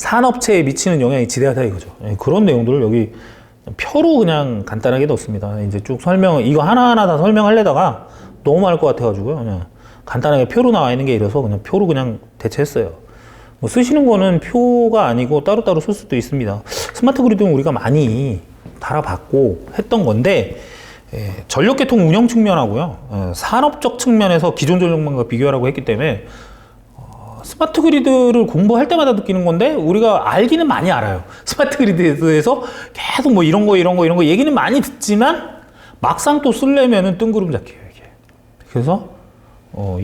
산업체에 미치는 영향이 지대하다 이거죠. 예, 그런 내용들을 여기 표로 그냥 간단하게 넣습니다. 이제 쭉 이거 하나하나 다 설명하려다가 너무 많을 것 같아가지고요. 그냥 간단하게 표로 나와 있는 게 이래서 그냥 표로 그냥 대체했어요. 뭐 쓰시는 거는 표가 아니고 따로따로 쓸 수도 있습니다. 스마트 그리드는 우리가 많이 달아봤고 했던 건데, 전력계통 운영 측면하고요, 산업적 측면에서 기존 전력망과 비교하라고 했기 때문에 스마트 그리드를 공부할 때마다 느끼는 건데, 우리가 알기는 많이 알아요. 스마트 그리드에서 계속 뭐 이런 거 얘기는 많이 듣지만 막상 또 쓰려면은 뜬구름잡기예요, 이게. 그래서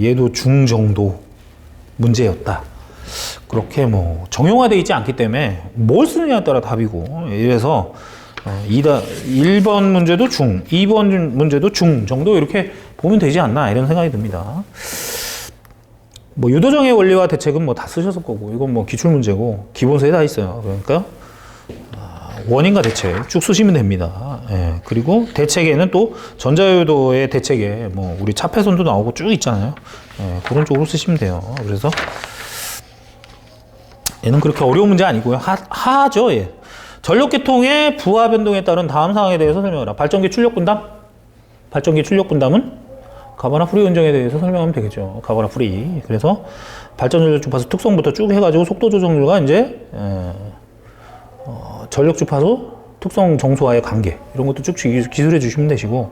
얘도 중 정도 문제였다. 그렇게 뭐 정형화되어 있지 않기 때문에 뭘 쓰느냐에 따라 답이고, 이래서 1번 문제도 중, 2번 문제도 중 정도 이렇게 보면 되지 않나 이런 생각이 듭니다. 뭐 유도정의 원리와 대책은 뭐 다 쓰셨을 거고, 이건 뭐 기출 문제고 기본서에 다 있어요. 그러니까 원인과 대책 쭉 쓰시면 됩니다. 예, 그리고 대책에는 또 전자유도의 대책에 뭐 우리 차폐선도 나오고 쭉 있잖아요. 예, 그런 쪽으로 쓰시면 돼요. 그래서 얘는 그렇게 어려운 문제 아니고요. 하죠. 예. 전력계통의 부하 변동에 따른 다음 상황에 대해서 설명하라. 발전기 출력 분담. 발전기 출력 분담은 가바나 프리 운정에 대해서 설명하면 되겠죠. 가바나 프리. 그래서 발전 전력 주파수 특성부터 쭉 해가지고 속도 조정률과 이제 전력 주파수 특성 정수와의 관계 이런 것도 쭉 기술해 주시면 되시고.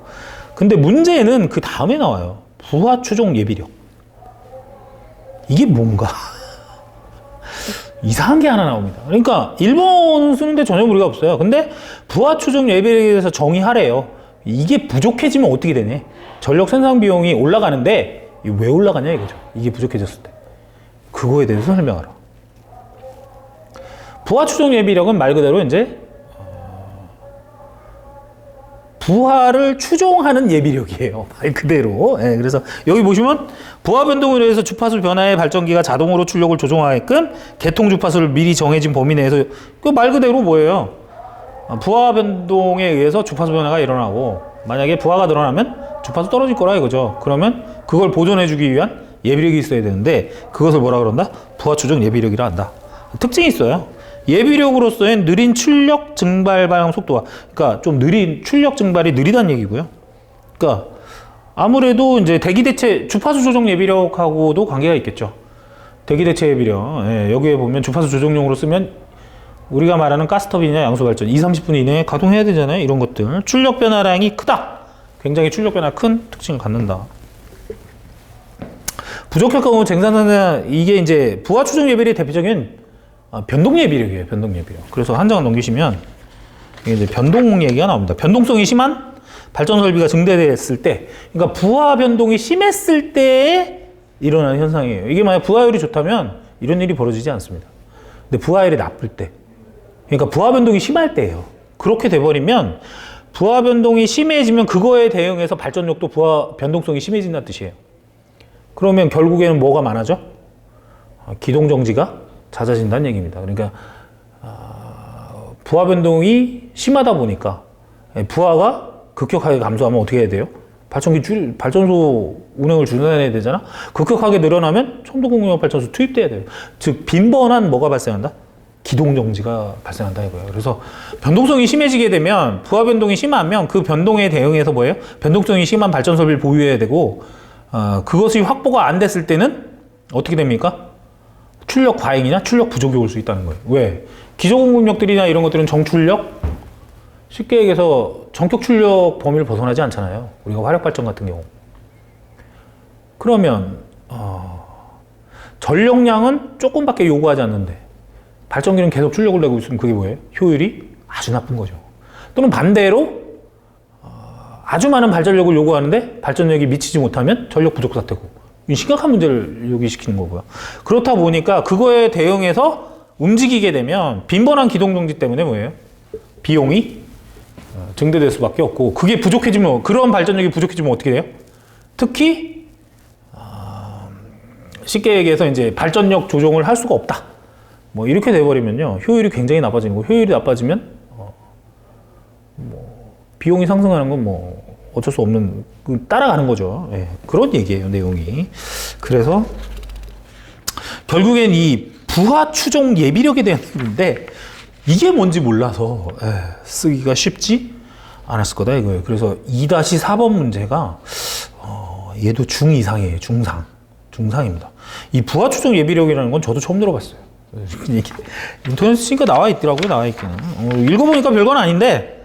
근데 문제는 그 다음에 나와요. 부하 추종 예비력. 이게 뭔가? 이상한 게 하나 나옵니다. 그러니까 1번 쓰는데 전혀 무리가 없어요. 근데 부하 추정 예비력에 대해서 정의하래요. 이게 부족해지면 어떻게 되냐? 전력 생산 비용이 올라가는데 왜 올라가냐 이거죠. 이게 부족해졌을 때. 그거에 대해서 설명하라. 부하 추정 예비력은 말 그대로 이제 부하를 추종하는 예비력이에요. 말 그대로. 예, 그래서 여기 보시면 부하 변동으로 해서 주파수 변화에 발전기가 자동으로 출력을 조정하게끔 개통 주파수를 미리 정해진 범위 내에서, 그 말 그대로 뭐예요? 부하 변동에 의해서 주파수 변화가 일어나고, 만약에 부하가 늘어나면 주파수 떨어질 거라 이거죠. 그러면 그걸 보존해주기 위한 예비력이 있어야 되는데, 그것을 뭐라 그런다? 부하 추정 예비력이라 한다. 특징이 있어요. 예비력으로서의 느린 출력 증발 방향 속도와, 그러니까 좀 느린 출력 증발이 느리다는 얘기고요. 그러니까 아무래도 이제 대기 대체 주파수 조정 예비력하고도 관계가 있겠죠. 대기 대체 예비력. 예, 여기에 보면 주파수 조정용으로 쓰면 우리가 말하는 가스터빈이나 양수 발전 2-30분 이내에 가동해야 되잖아요. 이런 것들. 출력 변화량이 크다. 굉장히 출력 변화 큰 특징을 갖는다. 부족할 경우 쟁산사는 이게 이제 부하 추정 예비력의 대표적인 변동 예비력이에요. 변동 예비력. 그래서 한 장 넘기시면 이게 이제 변동 얘기가 나옵니다. 변동성이 심한 발전 설비가 증대됐을 때, 그러니까 부하 변동이 심했을 때에 일어나는 현상이에요. 이게 만약 부하율이 좋다면 이런 일이 벌어지지 않습니다. 근데 부하율이 나쁠 때, 그러니까 부하 변동이 심할 때예요. 그렇게 돼버리면 부하 변동이 심해지면 그거에 대응해서 발전력도 부하 변동성이 심해진다는 뜻이에요. 그러면 결국에는 뭐가 많아져? 기동 정지가 잦아진다는 얘기입니다. 그러니까 부하 변동이 심하다 보니까 부하가 급격하게 감소하면 어떻게 해야 돼요? 발전소 운행을 중단해야 되잖아. 급격하게 늘어나면 첨도공유업 발전소 투입돼야 돼요. 즉 빈번한 뭐가 발생한다? 기동 정지가 발생한다 이거예요. 그래서 변동성이 심해지게 되면, 부하 변동이 심하면 그 변동에 대응해서 뭐예요? 변동성이 심한 발전 설비를 보유해야 되고, 그것이 확보가 안 됐을 때는 어떻게 됩니까? 출력 과잉이나 출력 부족이 올 수 있다는 거예요. 왜? 기존 공급력들이나 이런 것들은 정출력, 쉽게 얘기해서 전격 출력 범위를 벗어나지 않잖아요. 우리가 화력 발전 같은 경우. 그러면 전력량은 조금밖에 요구하지 않는데 발전기는 계속 출력을 내고 있으면 그게 뭐예요? 효율이 아주 나쁜 거죠. 또는 반대로 아주 많은 발전력을 요구하는데 발전력이 미치지 못하면 전력 부족 사태고, 심각한 문제를 요기시키는 거고요. 그렇다 보니까 그거에 대응해서 움직이게 되면 빈번한 기동정지 때문에 뭐예요? 비용이 증대될 수밖에 없고, 그게 부족해지면, 그런 발전력이 부족해지면 어떻게 돼요? 특히 쉽게 얘기해서 이제 발전력 조정을 할 수가 없다. 뭐 이렇게 돼버리면요, 효율이 굉장히 나빠지는 거고, 효율이 나빠지면 비용이 상승하는 건 뭐 어쩔 수 없는, 따라가는 거죠. 예, 그런 얘기예요, 내용이. 그래서 결국엔 이 부하 추종 예비력에 대한 얘기인데 이게 뭔지 몰라서 쓰기가 쉽지 않았을 거다 이거예요. 그래서 2-4번 문제가 얘도 중 이상이에요. 중상입니다. 이 부하 추종 예비력이라는 건 저도 처음 들어봤어요. 인터넷 치니까 나와 있더라고요. 나와 있기는. 읽어보니까 별건 아닌데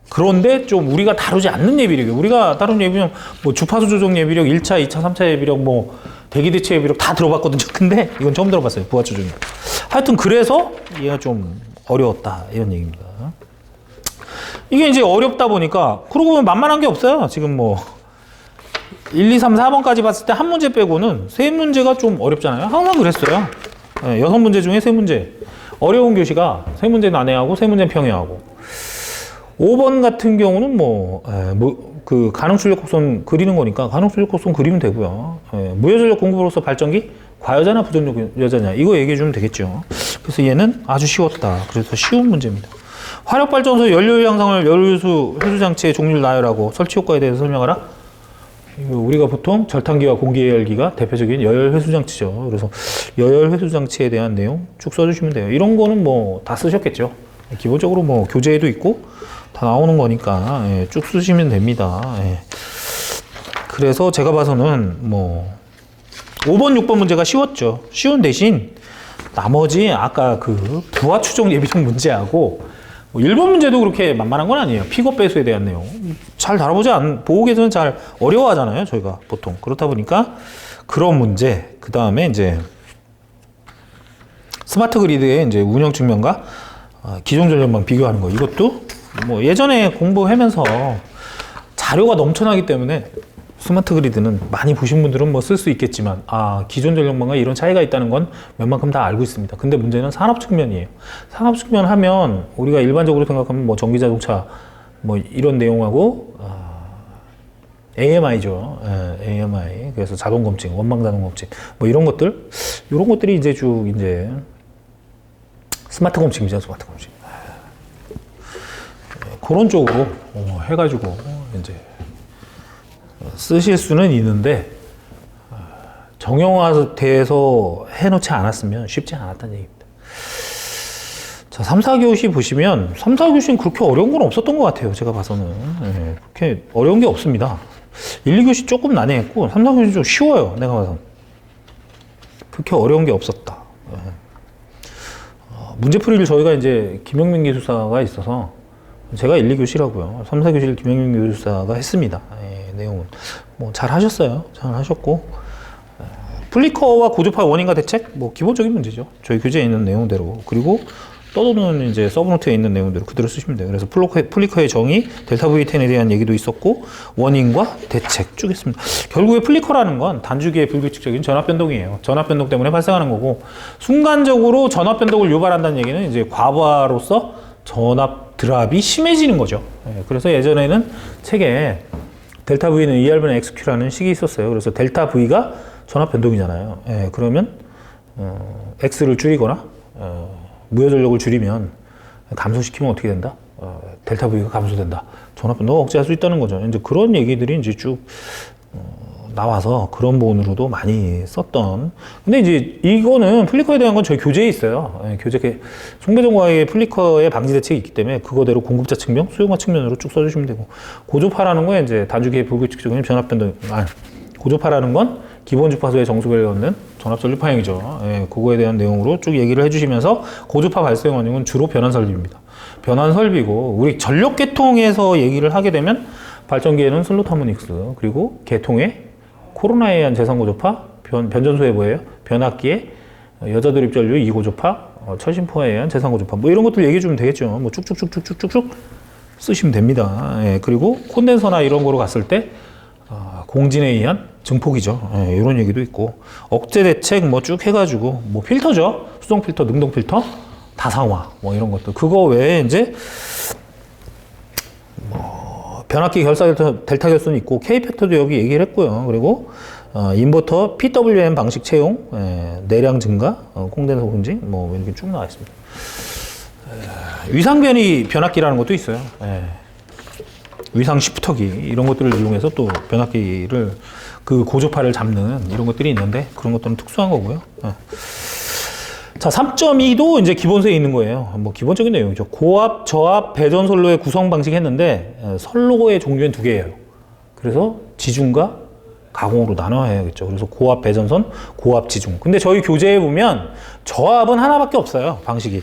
그런데 좀 우리가 다루지 않는 예비력이에요. 우리가 다룬 예비력, 뭐 주파수 조정 예비력, 1차, 2차, 3차 예비력, 뭐 대기 대체 예비력 다 들어봤거든요. 근데 이건 처음 들어봤어요. 부하 추종이. 하여튼 그래서 얘가 좀 어려웠다 이런 얘기입니다. 이게 이제 어렵다 보니까 그러고 보면 만만한 게 없어요. 지금 뭐 1, 2, 3, 4번까지 봤을 때 한 문제 빼고는 세 문제가 좀 어렵잖아요. 항상 그랬어요. 6문제 중에 3문제. 어려운 교시가 3문제 난해하고 3문제 평해하고. 5번 같은 경우는 그 가능출력 곡선 그리는 거니까 가능출력 곡선 그리면 되고요. 무여전력 공급으로서 발전기 과여자나 부전여자냐 이거 얘기해 주면 되겠죠. 그래서 얘는 아주 쉬웠다. 그래서 쉬운 문제입니다. 화력발전소 연료율 향상을 열효수 회수장치의 종류를 나열하고 설치 효과에 대해서 설명하라. 우리가 보통 절탄기와 공기예열기가 대표적인 여열 회수장치죠. 그래서 여열 회수장치에 대한 내용 쭉 써주시면 돼요. 이런 거는 뭐 다 쓰셨겠죠. 기본적으로 뭐 교재에도 있고 다 나오는 거니까 쭉 쓰시면 됩니다. 그래서 제가 봐서는 뭐 5번, 6번 문제가 쉬웠죠. 쉬운 대신 나머지 아까 그 부하 추종 예비력 문제하고 뭐 1번 문제도 그렇게 만만한 건 아니에요. 픽업 배수에 대한 내용 잘 보고 계시면 잘 어려워하잖아요. 저희가 보통 그렇다 보니까 그런 문제 그 다음에 이제 스마트 그리드의 이제 운영 측면과 기존 전력망 비교하는 거 이것도 뭐 예전에 공부하면서 자료가 넘쳐나기 때문에 스마트 그리드는 많이 보신 분들은 뭐 쓸 수 있겠지만 기존 전력망과 이런 차이가 있다는 건 웬만큼 다 알고 있습니다. 근데 문제는 산업 측면이에요. 산업 측면 하면 우리가 일반적으로 생각하면 뭐 전기 자동차 뭐 이런 내용하고 AMI죠. AMI. 그래서 자동 검증, 원망 자동 검증 뭐 이런 것들이 이제 쭉 이제 스마트 검증이죠. 스마트 검증. 그런 쪽으로 해가지고 이제 쓰실 수는 있는데 정형화돼서 해놓지 않았으면 쉽지 않았다는 얘기입니다. 자, 3, 4교시 보시면 3, 4교시는 그렇게 어려운 건 없었던 것 같아요. 제가 봐서는 그렇게 어려운 게 없습니다. 1, 2교시 조금 난해했고 3, 4교시 좀 쉬워요. 내가 봐서 그렇게 어려운 게 없었다. 문제풀이를 저희가 이제 김영민 기술사가 있어서 제가 1, 2교시라고요. 3, 4교시를 김영민 교수사가 했습니다. 내용은. 뭐, 잘 하셨어요. 잘 하셨고. 플리커와 고주파 원인과 대책? 뭐, 기본적인 문제죠. 저희 교재에 있는 내용대로. 그리고 떠도는 이제 서브노트에 있는 내용대로 그대로 쓰시면 돼요. 그래서 플리커의 정의, 델타 V10에 대한 얘기도 있었고, 원인과 대책 쭉 했습니다. 결국에 플리커라는 건 단주기의 불규칙적인 전압 변동이에요. 전압 변동 때문에 발생하는 거고, 순간적으로 전압 변동을 유발한다는 얘기는 이제 과부하로서 전압 드랍이 심해지는 거죠. 그래서 예전에는 책에 델타 V는 ER분의 XQ라는 식이 있었어요. 그래서 델타 V가 전압 변동이잖아요. 그러면 X를 줄이거나 무여전력을 줄이면 감소시키면 어떻게 된다? 델타 V가 감소된다. 전압 변동을 억제할 수 있다는 거죠. 이제 그런 얘기들이 이제 쭉 나와서 그런 부분으로도 많이 썼던. 근데 이제 이거는 플리커에 대한 건 저희 교재에 있어요. 교재 송배정과의 플리커의 방지 대책이 있기 때문에 그거대로 공급자 측면, 수요자 측면으로 쭉 써주시면 되고, 고조파라는 건 이제 단주기의 불규칙적인 전압 변동. 고조파라는 건 기본 주파수의 정수결에 얻는 전압 전류 파형이죠. 그거에 대한 내용으로 쭉 얘기를 해주시면서 고조파 발생 원인은 주로 변환 설비입니다. 변환 설비고, 우리 전력 계통에서 얘기를 하게 되면 발전기에는 슬롯 하모닉스, 그리고 계통에 코로나에 의한 재산고조파, 변전소에 뭐예요? 변압기에 여자 드립 전류 2고조파, 철심포에 의한 재산고조파, 뭐 이런 것들 얘기해 주면 되겠죠. 뭐 쭉쭉쭉쭉쭉쭉 쓰시면 됩니다. 그리고 콘덴서나 이런 거로 갔을 때 공진에 의한 증폭이죠. 이런 얘기도 있고, 억제 대책 뭐 쭉 해가지고, 뭐 필터죠. 수동 필터, 능동 필터, 다상화 뭐 이런 것들. 그거 외에 이제 변압기 결사 델타 결손이 있고, K팩터도 여기 얘기를 했고요. 그리고 인버터 PWM 방식 채용, 내량 증가, 콩덴서 공지, 뭐 이렇게 쭉 나와 있습니다. 위상변이 변압기라는 것도 있어요. 위상 시프터기 이런 것들을 이용해서 또 변압기를 그 고주파를 잡는 이런 것들이 있는데 그런 것들은 특수한 거고요. 자, 3.2도 이제 기본서에 있는 거예요. 뭐 기본적인 내용이죠. 고압, 저압, 배전 선로의 구성 방식 했는데 선로의 종류는 두 개예요. 그래서 지중과 가공으로 나눠야겠죠. 그래서 고압 배전선, 고압 지중. 근데 저희 교재에 보면 저압은 하나밖에 없어요. 방식이.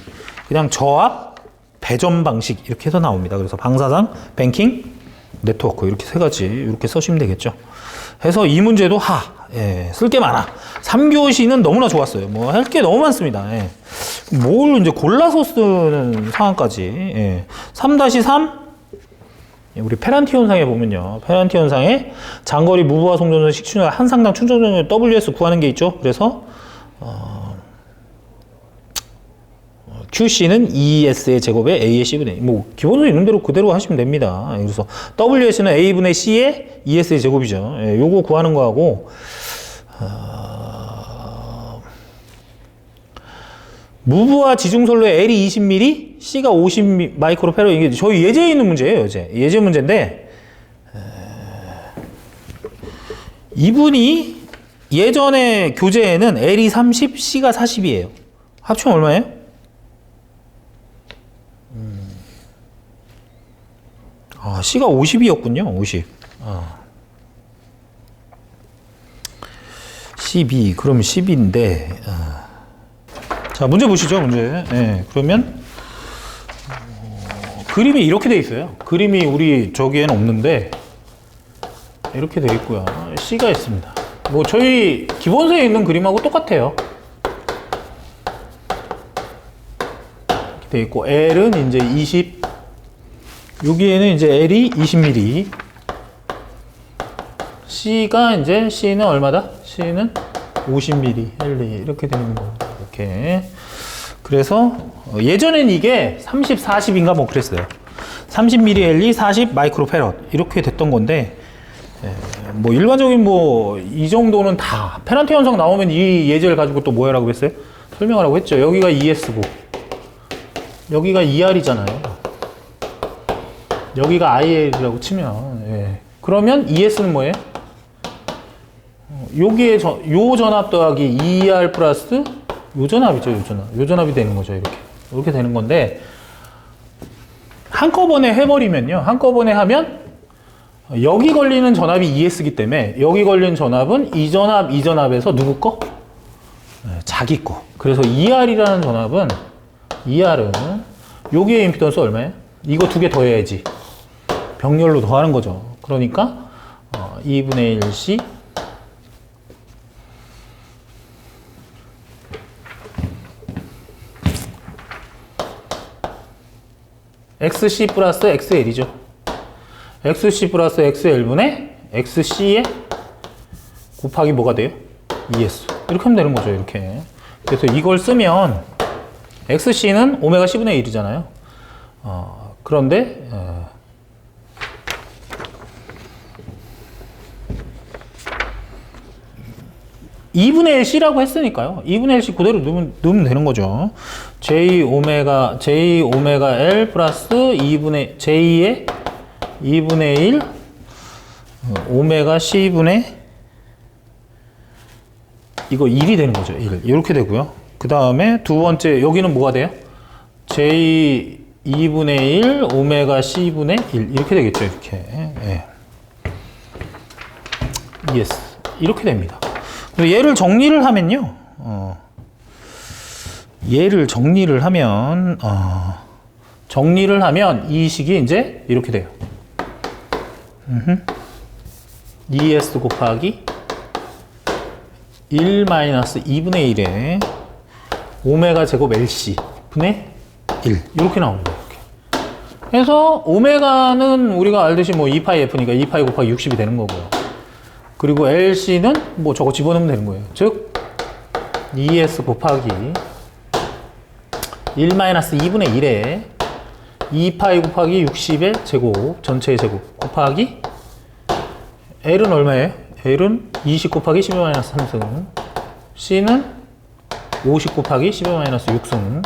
그냥 저압, 배전 방식 이렇게 해서 나옵니다. 그래서 방사상, 뱅킹, 네트워크 이렇게 세 가지 이렇게 써시면 되겠죠. 해서 이 문제도 쓸 게 많아. 3교시는 너무나 좋았어요. 뭐 할 게 너무 많습니다. 뭘 이제 골라서 쓰는 상황까지. 3-3 우리 페란티 현상에 보면요. 페란티 현상에 장거리 무부하 송전선 식충혈 한 상당 충전전력 WS 구하는 게 있죠. 그래서 QC는 ES의 제곱에 A의 C분의 뭐 기본적으로 있는 대로 그대로 하시면 됩니다. 그래서 WS는 A분의 C의 ES의 제곱이죠. 요거 구하는 거하고 무부하 지중선로의 L이 20mm, C가 50 마이크로페로 이게 저희 예제에 있는 문제예요. 예제 문제인데 이분이 예전에 교재에는 L이 30, C가 40이에요. 합치면 얼마예요? C가 50이었군요. 50. 12. 그럼 10인데. 자, 문제 보시죠. 문제. 그러면 그림이 이렇게 돼 있어요. 그림이 우리 저기에는 없는데 이렇게 돼 있고요. C가 있습니다. 뭐 저희 기본서에 있는 그림하고 똑같아요. 이렇게 돼 있고 L은 이제 20. 여기에는 이제 L이 20mm. C는 얼마다? C는 50mm. L2 이렇게 되는 거. 이렇게. 그래서 예전엔 이게 30, 40인가 뭐 그랬어요. 30mm L2, 40 마이크로페럿 이렇게 됐던 건데 뭐 일반적인 뭐 이 정도는 다 페란티 현상 나오면 이 예제를 가지고 또 뭐 하라고 했어요? 설명하라고 했죠. 여기가 ES고 여기가 ER이잖아요. 여기가 IL이라고 치면 그러면 ES는 뭐예요? 여기에 요 전압 더하기 ER 플러스 요 전압이죠. 요 전압이 되는 거죠. 이렇게 되는 건데 한꺼번에 해버리면요. 한꺼번에 하면 여기 걸리는 전압이 ES이기 때문에 여기 걸리는 전압은 이 전압에서 누구 거? 자기 거. 그래서 ER이라는 전압은 ER은 여기에 임피던스 얼마예요? 이거 두 개 더해야지. 병렬로 더하는 거죠. 그러니까 2분의 1C XC 플러스 XL이죠. XC 플러스 XL분의 XC에 곱하기 뭐가 돼요? ES. 이렇게 하면 되는 거죠. 이렇게. 그래서 이걸 쓰면 XC는 오메가 C분의 1이잖아요. 그런데 2분의 1C라고 했으니까요. 2분의 1C 그대로 넣으면 되는 거죠. J 오메가 L 플러스 J의 2분의 1 오메가 C분의 이거 1이 되는 거죠. 1. 이렇게 되고요. 그 다음에 두 번째 여기는 뭐가 돼요? J 2분의 1 오메가 C분의 1 이렇게 되겠죠. 이렇게. ES 이렇게 됩니다. 얘를 정리를 하면요. 얘를 정리를 하면 이 식이 이제 이렇게 돼요. ES 곱하기 1 마이너스 2분의 1에 오메가 제곱 LC 분의 1 이렇게 나옵니다. 이렇게. 그래서 오메가는 우리가 알듯이 뭐 2파이 F니까 2파이 곱하기 60이 되는 거고요. 그리고 LC는 뭐 저거 집어넣으면 되는 거예요. 즉 ES 곱하기 1-2분의 1에 2파이 곱하기 60의 제곱 전체의 제곱 곱하기 L은 얼마예요? L은 20 곱하기 12-3승 C는 50 곱하기 12-6승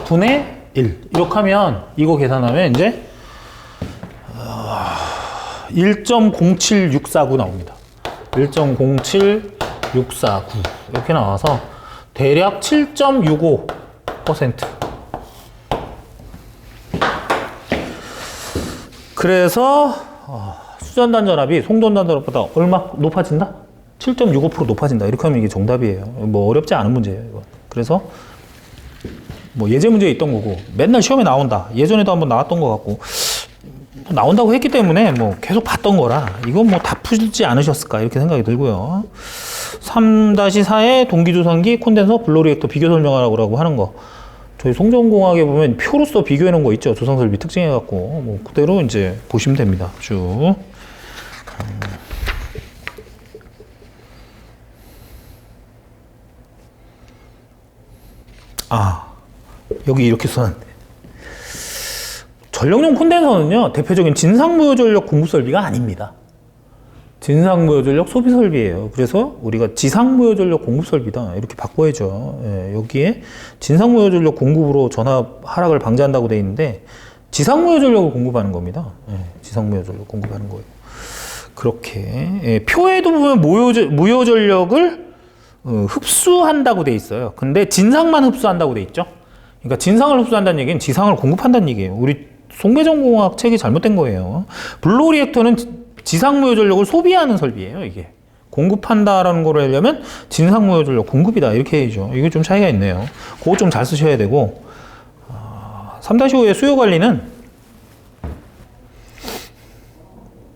분의 1 이렇게 하면 이거 계산하면 이제 1.07649 나옵니다. 1.07649 이렇게 나와서 대략 7.65%. 그래서 수전단전압이 송전단전압보다 얼마 높아진다? 7.65% 높아진다. 이렇게 하면 이게 정답이에요. 뭐 어렵지 않은 문제예요, 이거. 그래서 뭐 예제 문제에 있던 거고 맨날 시험에 나온다. 예전에도 한번 나왔던 것 같고 나온다고 했기 때문에 뭐 계속 봤던 거라 이건 뭐 다 풀지 않으셨을까 이렇게 생각이 들고요. 3-4의 동기조선기 콘덴서 블로리액터 비교 설명하라고 하는 거. 저희 송전공학에 보면 표로서 비교해 놓은 거 있죠. 조성설비 특징해 갖고 뭐 그대로 이제 보시면 됩니다. 쭉. 여기 이렇게 써놨네. 전력용 콘덴서는요, 대표적인 진상무효전력 공급설비가 아닙니다. 진상무효전력 소비설비예요. 그래서 우리가 지상무효전력 공급설비다 이렇게 바꿔야죠. 예, 여기에 진상무효전력 공급으로 전압 하락을 방지한다고 되어 있는데 지상무효전력을 공급하는 겁니다. 예, 지상무효전력 공급하는 거예요. 그렇게 예, 표에도 보면 무효전력을 흡수한다고 돼 있어요. 근데 진상만 흡수한다고 돼 있죠. 그러니까 진상을 흡수한다는 얘기는 지상을 공급한다는 얘기예요. 우리 송배전공학 책이 잘못된 거예요. 블로리액터는 지상무효 전력을 소비하는 설비예요. 이게 공급한다라는 걸 하려면 진상무효 전력 공급이다 이렇게 해야죠. 이게 좀 차이가 있네요. 그거 좀 잘 쓰셔야 되고 3-5의 수요 관리는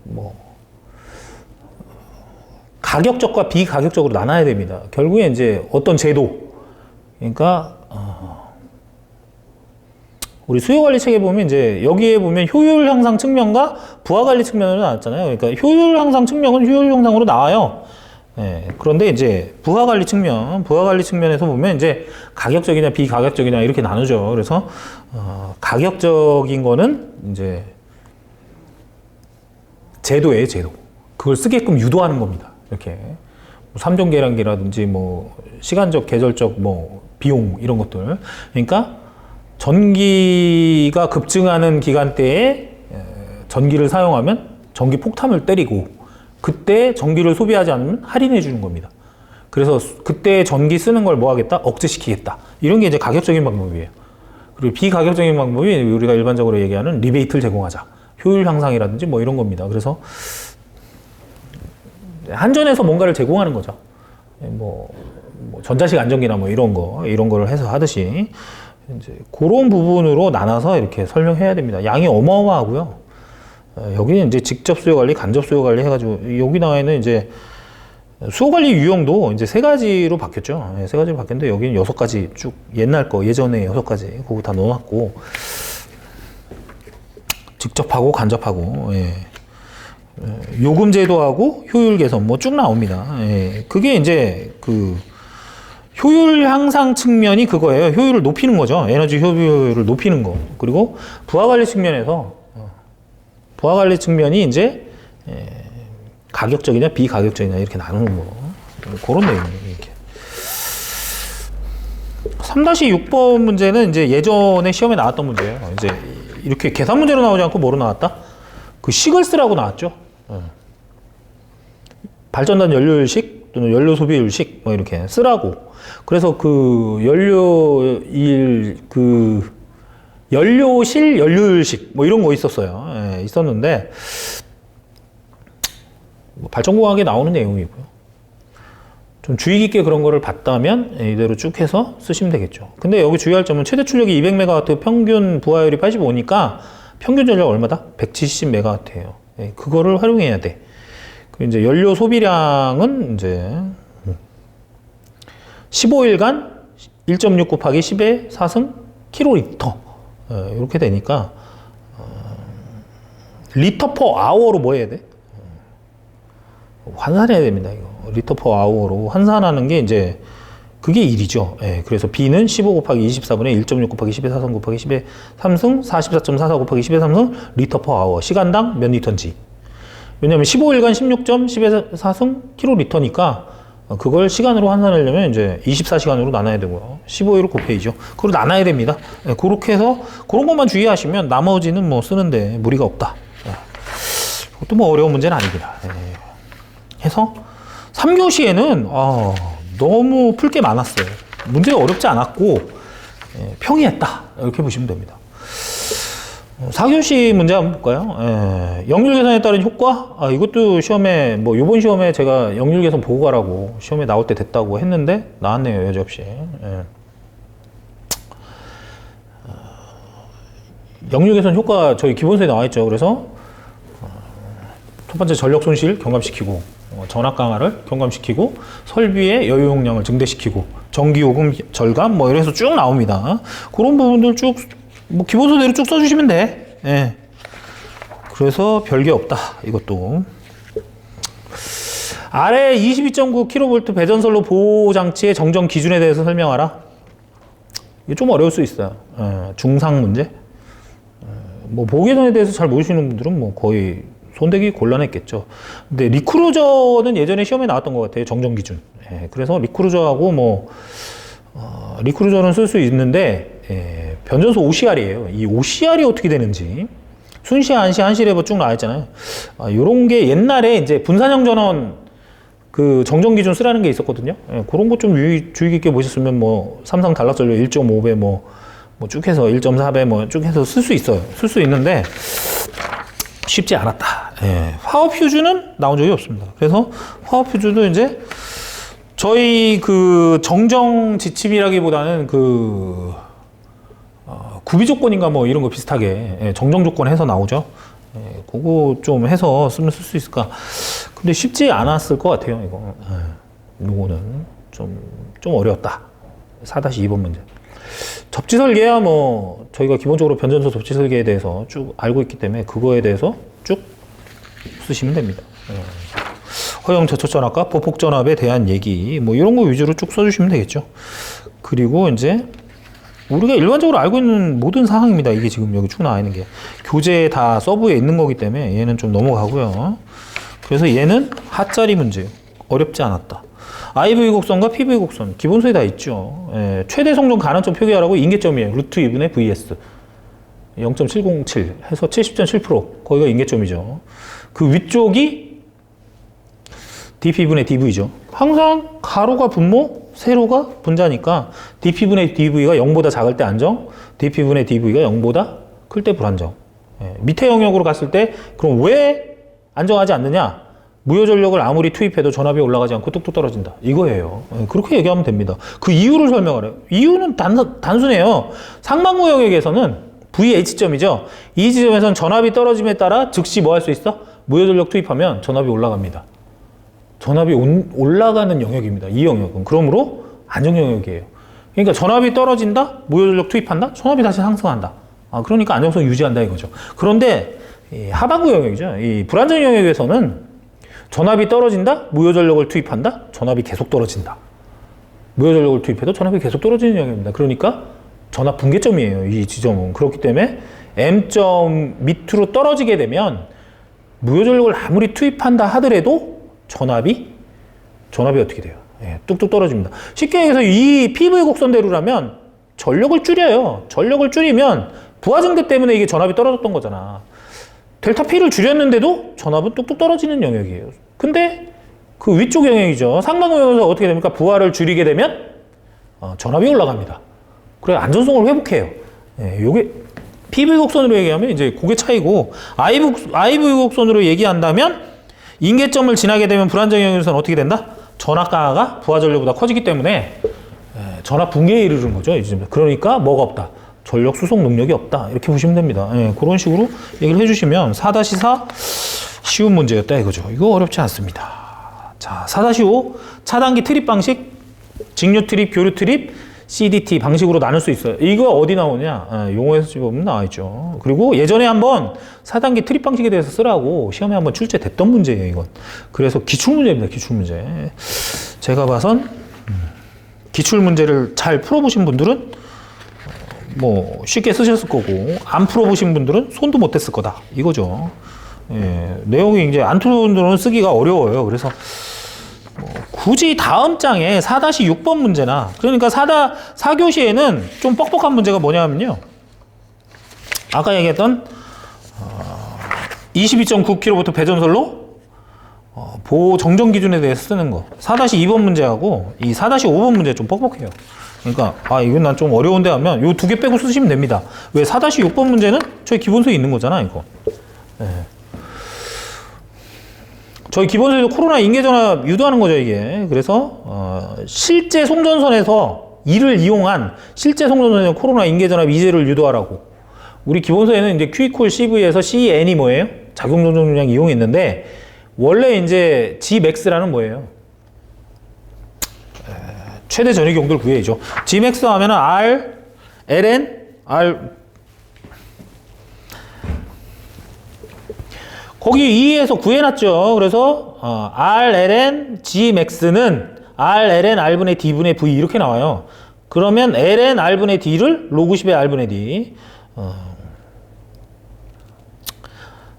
뭐 가격적과 비가격적으로 나눠야 됩니다. 결국에 이제 어떤 제도, 그러니까 우리 수요관리 책에 보면 이제 여기에 보면 효율 향상 측면과 부하 관리 측면으로 나왔잖아요. 그러니까 효율 향상 측면은 효율 향상으로 나와요. 예, 그런데 이제 부하 관리 측면에서 보면 이제 가격적이냐 비가격적이냐 이렇게 나누죠. 그래서 가격적인 거는 이제 제도예요, 제도. 그걸 쓰게끔 유도하는 겁니다. 이렇게 3종 계량기라든지 뭐 시간적, 계절적 뭐 비용 이런 것들. 그러니까 전기가 급증하는 기간대에 전기를 사용하면 전기 폭탄을 때리고 그때 전기를 소비하지 않으면 할인해 주는 겁니다. 그래서 그때 전기 쓰는 걸 뭐 하겠다? 억제시키겠다. 이런 게 이제 가격적인 방법이에요. 그리고 비가격적인 방법이 우리가 일반적으로 얘기하는 리베이트를 제공하자. 효율 향상이라든지 뭐 이런 겁니다. 그래서 한전에서 뭔가를 제공하는 거죠. 뭐 전자식 안전기나 뭐 이런 거를 해서 하듯이 이제 그런 부분으로 나눠서 이렇게 설명해야 됩니다. 양이 어마어마하고요. 여기는 이제 직접 수요 관리, 간접 수요 관리 해가지고 여기 나와 있는 이제 수요 관리 유형도 이제 3가지로 바뀌었죠. 3가지로 바뀌었는데 여기는 6가지 쭉 옛날 거 예전에 6가지 그거 다 넣어놨고 직접하고 간접하고 요금 제도하고 효율 개선 뭐 쭉 나옵니다. 그게 이제 그 효율 향상 측면이 그거예요. 효율을 높이는 거죠. 에너지 효율을 높이는 거. 그리고 부하 관리 측면에서 부하 관리 측면이 이제 가격적이냐 비가격적이냐 이렇게 나누는 거. 그런 내용이에요. 이렇게. 3-6번 문제는 이제 예전에 시험에 나왔던 문제예요. 이제 이렇게 계산 문제로 나오지 않고 뭐로 나왔다? 그 식을 쓰라고 나왔죠. 발전단 연료율식 또는 연료 소비율식 뭐 이렇게 쓰라고. 그래서 그 연료실 연료율식 뭐 이런 거 있었어요. 있었는데 뭐 발전공학에 나오는 내용이고요. 좀 주의 깊게 그런 거를 봤다면 이대로 쭉 해서 쓰시면 되겠죠. 근데 여기 주의할 점은 최대 출력이 200MW, 평균 부하율이 85니까 평균 전력 얼마다? 170MW예요. 그거를 활용해야 돼. 그리고 이제 연료 소비량은 이제 15일간 1.6 곱하기 10의 4승 킬로리터 이렇게 되니까 리터 퍼 아워로 뭐 해야 돼? 환산해야 됩니다. 이거 리터 퍼 아워로 환산하는 게 이제 그게 1이죠. 그래서 B는 15 곱하기 24분의 1.6 곱하기 10의 4승 곱하기 10의 3승 44.44 곱하기 10의 3승 리터 퍼 아워 시간당 몇 리터인지. 왜냐하면 15일간 16.10의 4승 킬로리터니까 그걸 시간으로 환산하려면 이제 24시간으로 나눠야 되고요. 15일을 곱해야죠. 그걸 나눠야 됩니다. 그렇게 해서 그런 것만 주의하시면 나머지는 뭐 쓰는데 무리가 없다. 그것도 뭐 어려운 문제는 아닙니다. 해서 3교시에는 너무 풀 게 많았어요. 문제가 어렵지 않았고 평이했다 이렇게 보시면 됩니다. 4교시 문제 한번 볼까요? 역률 계산에 따른 효과? 이것도 시험에 이번 시험에 제가 역률 계산 보고 가라고 시험에 나올 때 됐다고 했는데 나왔네요. 여지없이. 역률 계산 효과 저희 기본서에 나와 있죠. 그래서 첫 번째 전력 손실 경감시키고 전압 강화를 경감시키고 설비의 여유 용량을 증대시키고 전기 요금 절감 이래서 쭉 나옵니다. 그런 부분들 쭉 기본서대로 쭉 써주시면 돼. 그래서 별게 없다. 이것도 아래 22.9kV 배전선로 보호 장치의 정정 기준에 대해서 설명하라. 이게 좀 어려울 수 있어요. 중상 문제. 보호개선에 대해서 잘 모르시는 분들은 거의 손대기 곤란했겠죠. 근데 리크루저는 예전에 시험에 나왔던 것 같아요. 정정 기준. 그래서 리크루저하고 리크루저는 쓸 수 있는데 변전소 OCR이에요. 이 OCR이 어떻게 되는지 순시, 안시, 한시레버 쭉 나와 있잖아요. 요런 게 옛날에 이제 분산형 전원 그 정정 기준 쓰라는 게 있었거든요. 그런 거 좀 주의 깊게 보셨으면 삼성 단락전력 1.5배 쭉 해서 1.4배 쭉 해서 쓸 수 있어요. 쓸 수 있는데 쉽지 않았다. 화업 휴즈는 나온 적이 없습니다. 그래서 화업 휴즈도 이제 저희 그 정정 지침이라기보다는 구비 조건인가 이런 거 비슷하게 정정 조건 해서 나오죠. 그거 좀 해서 쓰면 쓸 수 있을까? 근데 쉽지 않았을 것 같아요. 이거는 좀 어려웠다. 4-2번 문제. 접지 설계야 저희가 기본적으로 변전소 접지 설계에 대해서 쭉 알고 있기 때문에 그거에 대해서 쭉 쓰시면 됩니다. 허용 저촉 전압과 보폭 전압에 대한 얘기 이런 거 위주로 쭉 써주시면 되겠죠. 그리고 이제 우리가 일반적으로 알고 있는 모든 사항입니다. 이게 지금 여기 쭉 나와 있는 게 교재에 다 서브에 있는 거기 때문에 얘는 좀 넘어가고요. 그래서 얘는 하짜리 문제예요. 어렵지 않았다. IV 곡선과 PV 곡선 기본서에 다 있죠. 최대 성종 가능점 표기하라고 인계점이에요. 루트 2분의 VS 0.707 해서 70.7% 거기가 인계점이죠. 그 위쪽이 dP분의 dV죠. 항상 가로가 분모, 세로가 분자니까 dP분의 dV가 0보다 작을 때 안정, dP분의 dV가 0보다 클 때 불안정. 밑에 영역으로 갔을 때 그럼 왜 안정하지 않느냐? 무효전력을 아무리 투입해도 전압이 올라가지 않고 뚝뚝 떨어진다. 이거예요. 그렇게 얘기하면 됩니다. 그 이유를 설명하래요. 이유는 단순해요. 상반구 영역에서는 VH점이죠. 이 지점에서는 전압이 떨어짐에 따라 즉시 할 수 있어? 무효전력 투입하면 전압이 올라갑니다. 전압이 올라가는 영역입니다. 이 영역은. 그러므로 안정 영역이에요. 그러니까 전압이 떨어진다? 무효전력 투입한다? 전압이 다시 상승한다. 그러니까 안정성 유지한다 이거죠. 그런데 이 하반구 영역이죠. 이 불안정 영역에서는 전압이 떨어진다? 무효전력을 투입한다? 전압이 계속 떨어진다. 무효전력을 투입해도 전압이 계속 떨어지는 영역입니다. 그러니까 전압 붕괴점이에요. 이 지점은. 그렇기 때문에 M점 밑으로 떨어지게 되면 무효전력을 아무리 투입한다 하더라도 전압이 어떻게 돼요? 뚝뚝 떨어집니다. 쉽게 얘기해서 이 PV 곡선대로라면 전력을 줄여요. 전력을 줄이면 부하증대 때문에 이게 전압이 떨어졌던 거잖아. 델타 P를 줄였는데도 전압은 뚝뚝 떨어지는 영역이에요. 근데 그 위쪽 영역이죠. 상반구 영역에서 어떻게 됩니까? 부하를 줄이게 되면 전압이 올라갑니다. 그래 안전성을 회복해요. 요게 PV 곡선으로 얘기하면 이제 그게 차이고 IV 곡선으로 얘기한다면 인계점을 지나게 되면 불안정 영역에서는 어떻게 된다? 전압 강화가 부하 전력보다 커지기 때문에 전압 붕괴에 이르는 거죠. 그러니까 뭐가 없다? 전력 수송 능력이 없다. 이렇게 보시면 됩니다. 그런 식으로 얘기를 해주시면 4-4 쉬운 문제였다 이거죠. 이거 어렵지 않습니다. 자, 4-5 차단기 트립 방식, 직류 트립, 교류 트립, CDT 방식으로 나눌 수 있어요. 이거 어디 나오냐? 용어에서 보면 나와 있죠. 그리고 예전에 한번 4단계 트립 방식에 대해서 쓰라고 시험에 한번 출제됐던 문제예요, 이건. 그래서 기출문제입니다, 기출문제. 제가 봐선 기출 문제를 잘 풀어보신 분들은 쉽게 쓰셨을 거고, 안 풀어보신 분들은 손도 못 댔을 거다. 이거죠. 내용이 이제 안 풀어본 분들은 쓰기가 어려워요. 그래서 굳이 다음 장에 4-6번 문제나, 그러니까 4교시에는 좀 뻑뻑한 문제가 뭐냐면요. 아까 얘기했던 22.9kV 배전설로 보호 정정 기준에 대해서 쓰는 거. 4-2번 문제하고 이 4-5번 문제 좀 뻑뻑해요. 그러니까 이건 난 좀 어려운데 하면 요 두 개 빼고 쓰시면 됩니다. 왜 4-6번 문제는 저희 기본서에 있는 거잖아, 이거. 네. 저희 기본서에도 코로나 인계전압 유도하는 거죠, 이게. 그래서 실제 송전선에서 이를 이용한 실제 송전선에서 코로나 인계전압 이제를 유도하라고. 우리 기본서에는 이제 Q이퀄 CV에서 CN이 뭐예요? 작용 정정량 이용했는데 원래 이제 Gmax라는 뭐예요? 최대 전위 용도를 구해야죠. Gmax 하면은 R, ln, R 거기 2에서 구해놨죠. 그래서 R, ln, Gmax는 R, ln, R분의 D분의 V 이렇게 나와요. 그러면 ln, R분의 D를 로그 10의 R분의 D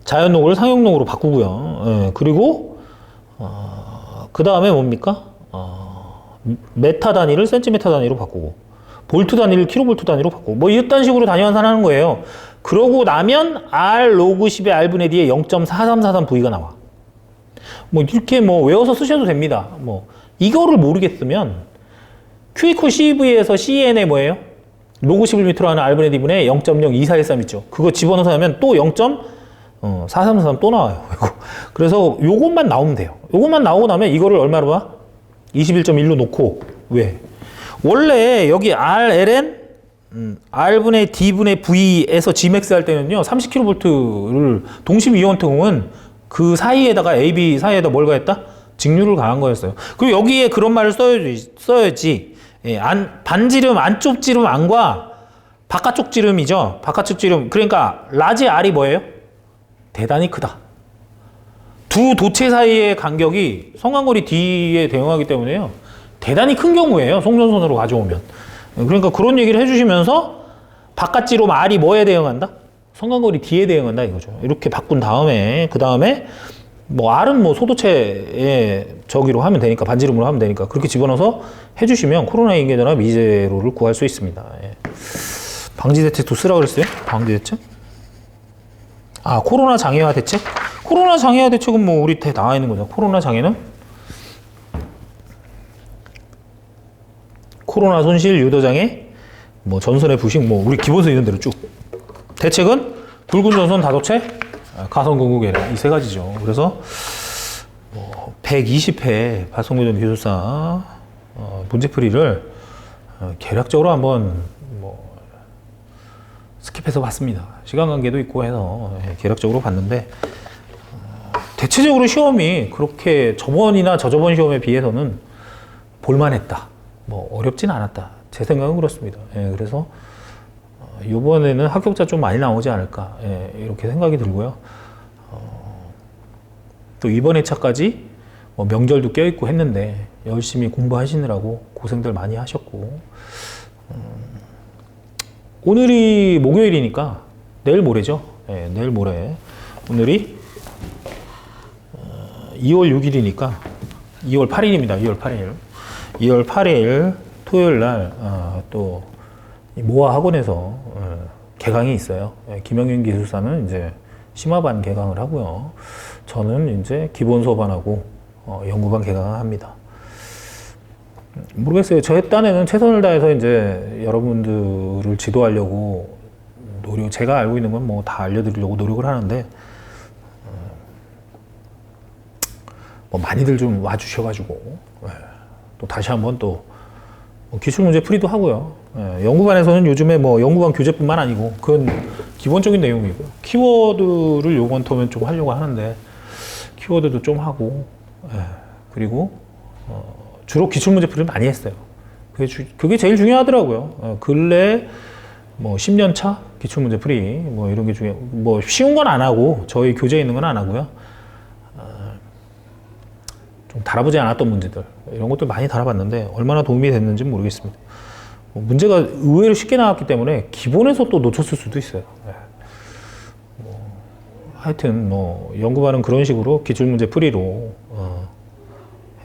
자연록을 상용록으로 바꾸고요. 그리고 그 다음에 뭡니까? 메타 단위를 센티미터 단위로 바꾸고 볼트 단위를 킬로볼트 단위로 바꾸고 뭐 이딴 식으로 단위 환산하는 거예요. 그러고 나면 R 로그 10의 R분의 D에 0.4343V가 나와. 뭐 이렇게 뭐 외워서 쓰셔도 됩니다. 뭐 이거를 모르겠으면 Q 이퀄 CV에서 CN에 뭐예요? 로그 11m로 하는 R분의 D분의 0.02413 있죠. 그거 집어넣어서 하면 또 0.4343 또 나와요. 그래서 요것만 나오면 돼요. 요것만 나오고 나면 이거를 얼마로 봐? 21.1로 놓고. 왜? 원래 여기 R, ln, R분의 D분의 V에서 Gmax 할 때는요 30kV를 동심 이온통은 그 사이에다가 AB 사이에다 뭘 가했다? 직류를 가한 거였어요. 그리고 여기에 그런 말을 써야지. 예, 반지름, 안쪽 지름 안과 바깥쪽 지름이죠. 바깥쪽 지름. 그러니까 라지 R이 뭐예요? 대단히 크다. 두 도체 사이의 간격이 성간거리 D에 대응하기 때문에요. 대단히 큰 경우예요. 송전선으로 가져오면. 그러니까 그런 얘기를 해주시면서 바깥지름 R이 뭐에 대응한다? 성간거리 D에 대응한다 이거죠. 이렇게 바꾼 다음에 그 다음에 뭐 R은 뭐 소도체의 저기로 하면 되니까 반지름으로 하면 되니까 그렇게 집어넣어서 해주시면 코로나 인계전압 미제로를 구할 수 있습니다. 예. 방지 대책도 쓰라 그랬어요? 방지 대책? 코로나 장애화 대책? 코로나 장애화 대책은 뭐 우리 다 나와 있는 거죠. 코로나 장애는 코로나 손실 유도장애, 뭐 전선의 부식, 뭐 우리 기본서 있는 대로 쭉. 대책은 붉은 전선 다도체, 가선 공구계량 이 세 가지죠. 그래서 뭐 120회 발송교정 기술사 문제풀이를 계략적으로 한번 뭐 스킵해서 봤습니다. 시간 관계도 있고 해서 계략적으로 봤는데 대체적으로 시험이 그렇게 저번이나 저저번 시험에 비해서는 볼만했다. 뭐 어렵진 않았다. 제 생각은 그렇습니다. 그래서 이번에는 합격자 좀 많이 나오지 않을까 이렇게 생각이 들고요. 또 이번 회차까지 뭐 명절도 껴있고 했는데 열심히 공부하시느라고 고생들 많이 하셨고 오늘이 목요일이니까 내일 모레죠. 내일 모레. 오늘이 2월 6일이니까 2월 8일입니다. 2월 8일. 2월 8일 토요일 날 또 모아 학원에서 개강이 있어요. 김영윤 기술사는 이제 심화반 개강을 하고요. 저는 이제 기본 수업반하고 연구반 개강을 합니다. 모르겠어요. 저의 딴에는 최선을 다해서 이제 여러분들을 지도하려고 제가 알고 있는 건 뭐 다 알려드리려고 노력을 하는데 뭐 많이들 좀 와주셔가지고 또 다시 한번 또 기출 문제 풀이도 하고요. 연구반에서는 요즘에 뭐 연구반 교재뿐만 아니고 그건 기본적인 내용이고요. 키워드를 요번 터면 좀 하려고 하는데 키워드도 좀 하고 그리고 주로 기출 문제 풀이를 많이 했어요. 그게 제일 중요하더라고요. 근래 뭐 10년 차 기출 문제 풀이 뭐 이런 게 뭐 쉬운 건 안 하고 저희 교재에 있는 건 안 하고요. 좀 달아보지 않았던 문제들 이런 것들 많이 달아봤는데 얼마나 도움이 됐는지 모르겠습니다. 문제가 의외로 쉽게 나왔기 때문에 기본에서 또 놓쳤을 수도 있어요. 하여튼 뭐 연구반은 그런 식으로 기출문제 풀이로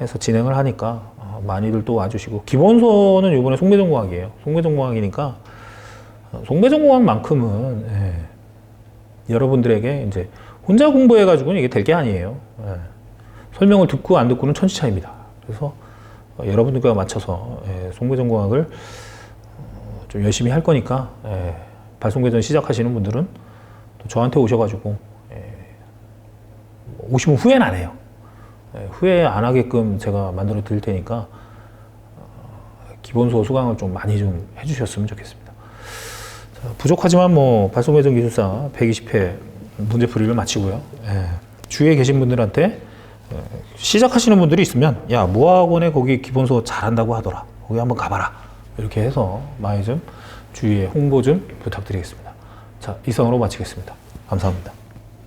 해서 진행을 하니까 많이들 또 와주시고 기본서는 이번에 송배전공학이에요. 송배전공학이니까 송배전공학만큼은 여러분들에게 이제 혼자 공부해가지고는 이게 될 게 아니에요. 예. 설명을 듣고 안 듣고는 천지 차이입니다. 그래서 여러분들과 맞춰서 송배전공학을 좀 열심히 할 거니까 발송배전 시작하시는 분들은 또 저한테 오셔가지고 오시면 후회는 안 해요. 후회 안 하게끔 제가 만들어 드릴 테니까 기본소 수강을 좀 많이 좀 해주셨으면 좋겠습니다. 자, 부족하지만 뭐 발송배전 기술사 120회 문제풀이를 마치고요. 주위에 계신 분들한테 시작하시는 분들이 있으면 야 모학원에 거기 기본소 잘한다고 하더라. 거기 한번 가봐라. 이렇게 해서 많이 좀 주위에 홍보 좀 부탁드리겠습니다. 자, 이상으로 마치겠습니다. 감사합니다.